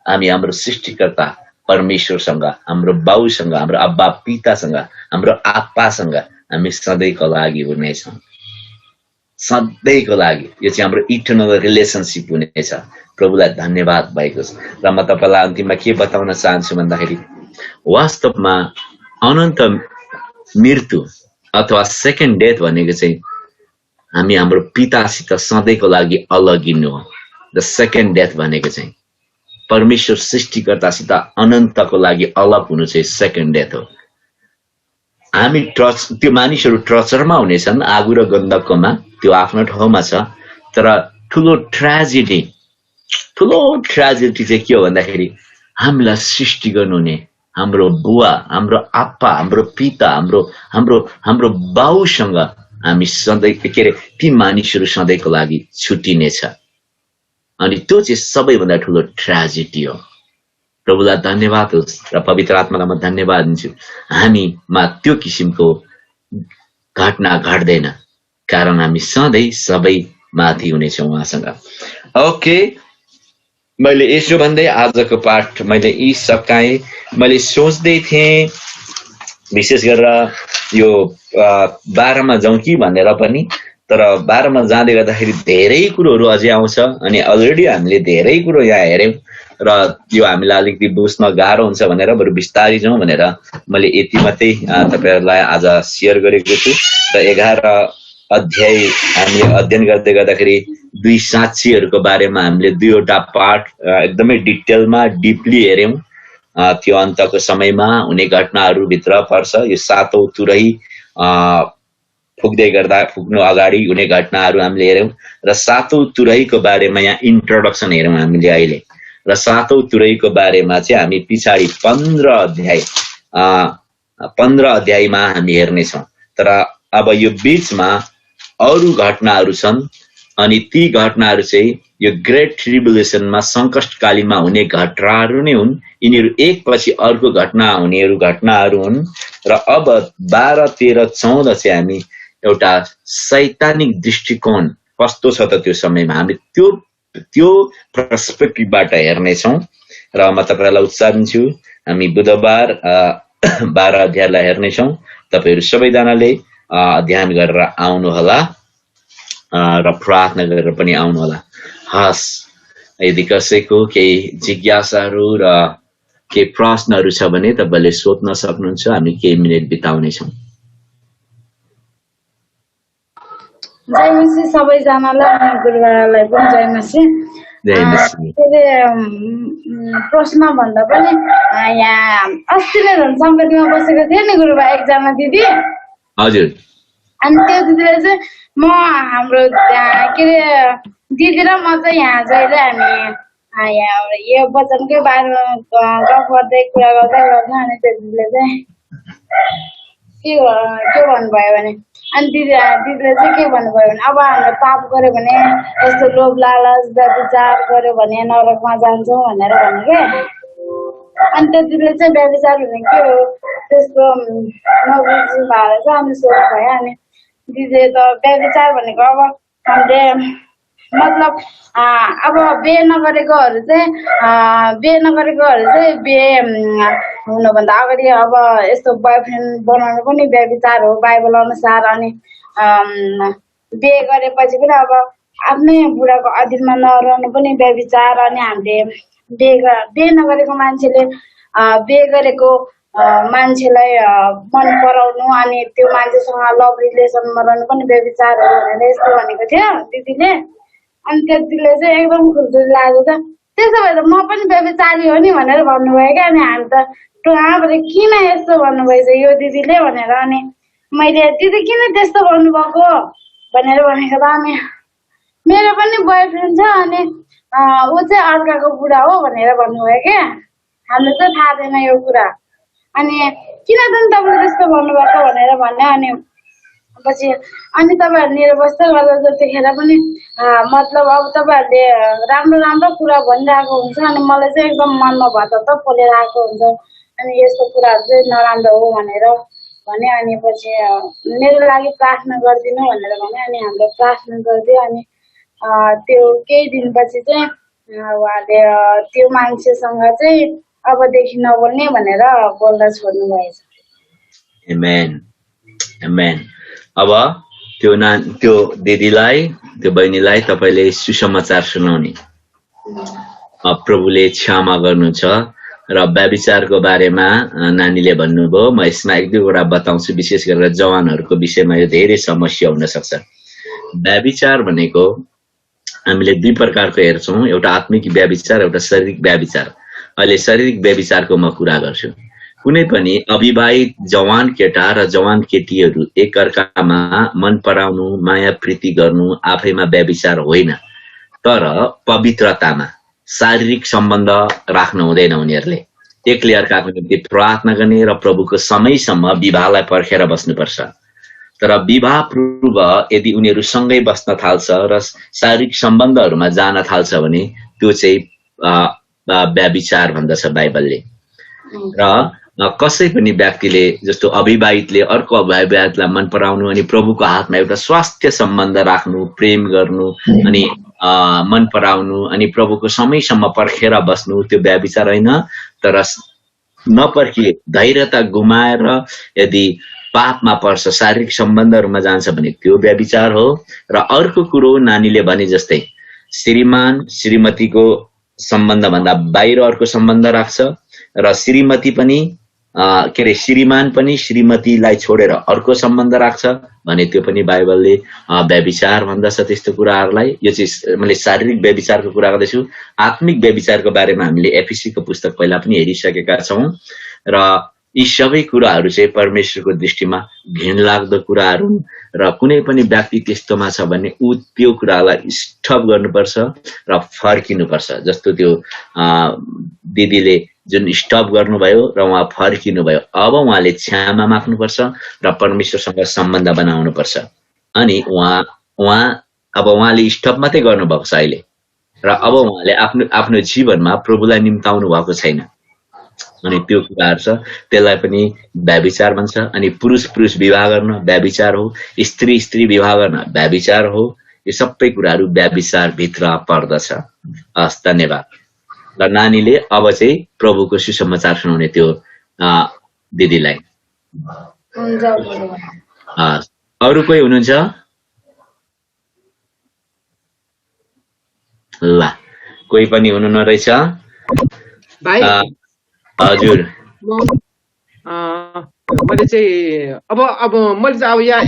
हामी हाम्रो सृष्टिकर्ता परमेश्वरसँग, हाम्रो बाउसँग, हाम्रो अब्बा पितासँग, हाम्रो आप्पासँग हामी सधैँको लागि हुनेछौँ। सधैँको लागि यो चाहिँ हाम्रो इटर्नल रिलेसनसिप हुनेछ। प्रभुलाई धन्यवाद भएको छ। र म तपाईलाई अन्तिममा के बताउन चाहन्छु भन्दाखेरि वास्तवमा अनन्त मृत्यु अथवा सेकेन्ड डेथ भनेको चाहिँ हामी हाम्रो पितासित सधैँको लागि अलगिनु हो। द सेकेन्ड डेथ भनेको चाहिँ परमेश्वर सृष्टिकर्तासित अनन्तको लागि अलग हुनु चाहिँ सेकेन्ड डेथ हो। हामी त्यो मानिसहरू ट्रचरमा हुनेछन्, आगो र गन्धकमा, त्यो आफ्नो ठाउँमा छ। तर ठुलो ट्रेजेडी चाहिँ के हो भन्दाखेरि हामीलाई सृष्टि गर्नुहुने हाम्रो बुवा, हाम्रो आप्पा, हाम्रो पिता, हाम्रो बाउसँग हामी सधैँ ती मानिसहरू सधैँको लागि छुटिनेछ। अनि त्यो चाहिँ सबैभन्दा ठुलो ट्रेजेडी हो। प्रभुलाई धन्यवाद होस् र पवित्र आत्मालाई म धन्यवाद दिन्छु, हामीमा त्यो किसिमको घटना घट्दैन, कारण हामी सधैँ सबै माथि हुनेछौँ उहाँसँग। ओके, मैले यसो भन्दै आजको पाठ मैले यी सकाएँ। मैले सोच्दै थिएँ विशेष गरेर यो 12 मा जाउँ कि भनेर पनि, तर 12 मा जाँदै गर्दाखेरि धेरै कुरोहरू अझै आउँछ अनि अलरेडी हामीले धेरै कुरो यहाँ हेऱ्यौँ र यो हामीलाई अलिकति बुझ्न गाह्रो हुन्छ भनेर बरु बिस्तारै जाउँ भनेर मैले यति मात्रै तपाईहरुलाई आज शेयर गरेको छु। र 11 अध्याय हामीले अध्ययन गर्दै गर्दाखेरि दुई साक्षीहरूको बारेमा हामीले दुईवटा पाठ एकदमै डिटेलमा डिपली हेर्यौं। त्यो अन्तको समयमा हुने घटनाहरू भित्र पर्छ। यो 7औं तुरही फुक्नु अगाडि हुने घटनाहरू हामीले हेर्यौं र 7औं तुरहीको बारेमा यहाँ इन्ट्रोडक्सन हेर्यौं हामीले अहिले। र 7औं तुरहीको बारेमा चाहिँ हामी पछाडि 15 अध्यायमा हामी हेर्नेछौँ। तर अब यो बीचमा अरु घटनाहरू छन् अनि ती घटनाहरू चाहिँ यो ग्रेट ट्रिबुलेसनमा संकटकालीनमा हुने घटनाहरू नै हुन्। यिनीहरू एकपछि अर्को घटना हुनेहरू घटनाहरू हुन्। र अब 12, 13, 14 चाहिँ हामी एउटा शैतानिक दृष्टिकोण कस्तो छ त त्यो समयमा हामी त्यो पर्सपेक्टिभबाट हेर्नेछौँ। र म तपाईहरुलाई उत्साह दिन्छु, हामी बुधबार 12 अध्यायलाई हेर्नेछौँ। तपाईहरु सबैजनाले ध्यान गरेर आउनुहोला र प्रार्थना गरेर पनि आउनुहोला। हस्, यदि कसैको केही जिज्ञासाहरू र केही प्रश्नहरू छ भने तपाईले सोध्न सक्नुहुन्छ। हामी केही मिनेट बिताउनेछौँ। जय मसी सबैजनालाई, गुरुबालाई पनि जय मसी। प्रश्न भन्दा पनि यहाँ अस्ति नै सङ्गतिमा बसेको थिएँ नि गुरुबा एकजना दिदी। हजुर। अनि त्यो दिदीले चाहिँ म हाम्रो के अरे दिदी र म चाहिँ यहाँ जहिले हामी यहाँ यो वचनकै बारेमा गफ गर्दै कुरा गर्दै गर्छौँ। अनि त्यो दिदीले चाहिँ के भन्नुभयो भने, अनि दिदीले चाहिँ के भन्नुभयो भने, अब हामीले पाप गर्यो भने यस्तो लोभ लालच व्यभिचार गर्यो भने नरकमा जान्छौँ भनेर भने के। अनि त्यो दिदीले चाहिँ व्यभिचार भने के हो त्यस्तो नबुझ्नु भएर चाहिँ हामी सोध्नु भयो। अनि दिदीले त व्यभिचार भनेको अब हामीले मतलब अब बिहे नगरेकोहरू चाहिँ बिहे हुनुभन्दा अगाडि अब यस्तो बोयफ्रेन्ड बनाउनु पनि व्यभिचार हो बाइबल अनुसार। अनि बिहे गरेपछि पनि अब आफ्नै बुढाको अधीनमा नरहनु पनि व्यभिचार। अनि हामीले बिहे नगरेको मान्छेले बिहे गरेको मान्छेलाई मन पराउनु अनि त्यो मान्छेसँग लभ रिलेसनमा रहनु पनि व्यभिचार हो भनेर यस्तो भनेको थियो दिदीले। अनि त्यो दिदीले चाहिँ एकदम खुल्दुली लाग्यो त, त्यसो भए त म पनि व्यभिचारी हो नि भनेर भन्नुभयो क्या। अनि हामी त टुहाँबाट किन यस्तो भन्नुभएछ यो दिदीले भनेर। अनि मैले दिदी किन त्यस्तो भन्नुभएको भनेर भनेको त, अनि मेरो पनि बोयफ्रेन्ड छ अनि ऊ चाहिँ अर्काको बुढा हो भनेर भन्नुभयो क्या। हामीलाई चाहिँ थाहा थिएन यो कुरा। अनि किन त नि तपाईँले त्यस्तो भन्नुभएको भनेर भन्यो। अनि पछि अनि तपाईँहरू निरवस्था गर्दा जतिखेर पनि मतलब अब तपाईँहरूले राम्रो राम्रो कुरा भनिरहेको हुन्छ अनि मलाई चाहिँ एकदम मनमा भत्त पोलेर आएको हुन्छ। अनि यस्तो कुराहरू चाहिँ नराम्रो हो भनेर भने। अनि पछि मेरो लागि प्रार्थना गरिदिनु भनेर भने। अनि हामीले प्रार्थना गरिदियो। अनि त्यो केही दिनपछि चाहिँ उहाँले त्यो मान्छेसँग चाहिँ अबदेखि नबोल्ने भनेर बोल्न छोड्नु भएछ। आमेन, आमेन। अब त्यो दिदीलाई त्यो बहिनीलाई तपाईले सुसमाचार सुनाउने। प्रभुले क्षमा गर्नुहुन्छ। र व्यभिचारको बारेमा नानीले भन्नुभयो। म यसमा एक दुईवटा बताउँछु। विशेष गरेर जवानहरूको विषयमा यो धेरै समस्या हुन सक्छ। व्यभिचार भनेको हामीले दुई प्रकारको हेर्छौँ, एउटा आत्मिक व्यभिचार, एउटा शारीरिक व्यभिचार। अहिले शारीरिक व्यभिचारको म कुरा गर्छु। कुनै पनि अविवाहित जवान केटा र जवान केटीहरू एकअर्कामा मन पराउनु माया प्रीति गर्नु आफैमा व्यभिचार होइन, तर पवित्रतामा शारीरिक सम्बन्ध राख्नु हुँदैन। उनीहरूले एकले अर्काको निम्ति प्रार्थना गर्ने र प्रभुको समयसम्म विवाहलाई पर्खेर बस्नुपर्छ। तर विवाह पूर्व यदि उनीहरू सँगै बस्न थाल्छ र शारीरिक सम्बन्धहरूमा जान थाल्छ भने त्यो चाहिँ व्यभिचार भन्दछ बाइबलले। र कसै पनि व्यक्तिले जस्तो अविवाहितले अर्को अविवाहितलाई मन पराउनु अनि प्रभुको हातमा एउटा स्वास्थ्य सम्बन्ध राख्नु, प्रेम गर्नु अनि मन पराउनु अनि प्रभुको समयसम्म पर्खेर बस्नु त्यो व्यभिचार होइन। तर नपर्खी धैर्यता गुमाएर यदि पापमा पर्छ, शारीरिक सम्बन्धहरूमा जान्छ भने त्यो व्यभिचार हो। र अर्को कुरो नानीले भने जस्तै श्रीमान श्रीमतीको सम्बन्ध भन्दा बाहिर अर्को सम्बन्ध राख्छ र श्रीमती पनि के अरे श्रीमान पनि श्रीमतीलाई छोडेर अर्को सम्बन्ध राख्छ भने त्यो पनि बाइबलले व्यभिचार भन्दछ। त्यस्तो कुराहरूलाई यो चाहिँ मैले शारीरिक व्यभिचारको कुरा गर्दैछु। आत्मिक व्यभिचारको बारेमा हामीले एफिसीको पुस्तक पहिला पनि हेरिसकेका छौँ र यी सबै कुराहरू चाहिँ परमेश्वरको दृष्टिमा घिनलाग्दो कुराहरू र कुनै पनि व्यक्ति त्यस्तोमा छ भने ऊ त्यो कुरालाई स्टप गर्नुपर्छ र फर्किनुपर्छ। जस्तो त्यो दिदीले जुन स्टप गर्नुभयो र उहाँ फर्किनुभयो, अब उहाँले क्षमा माग्नुपर्छ र परमेश्वरसँग सम्बन्ध बनाउनुपर्छ। अनि उहाँले स्टप मात्रै गर्नुभएको छ अहिले र अब उहाँले आफ्नो जीवनमा प्रभुलाई निम्ताउनु भएको छैन। अनि त्यो कुराहरू छ, त्यसलाई पनि व्यभिचार भन्छ। अनि पुरुष पुरुष विवाह गर्न व्यभिचार हो, स्त्री स्त्री विवाह गर्न व्यभिचार हो। यो सबै कुराहरू व्यभिचार भित्र पर्दछ। हस्, धन्यवाद। र नानीले अब चाहिँ प्रभुको सुसमाचार सुनाउने त्यो दिदीलाई। अरू कोही हुनुहुन्छ? ल, कोही पनि हुनु नरहेछ। हजुर, मैले चाहिँ अब मैले चाहिँ अब यहाँ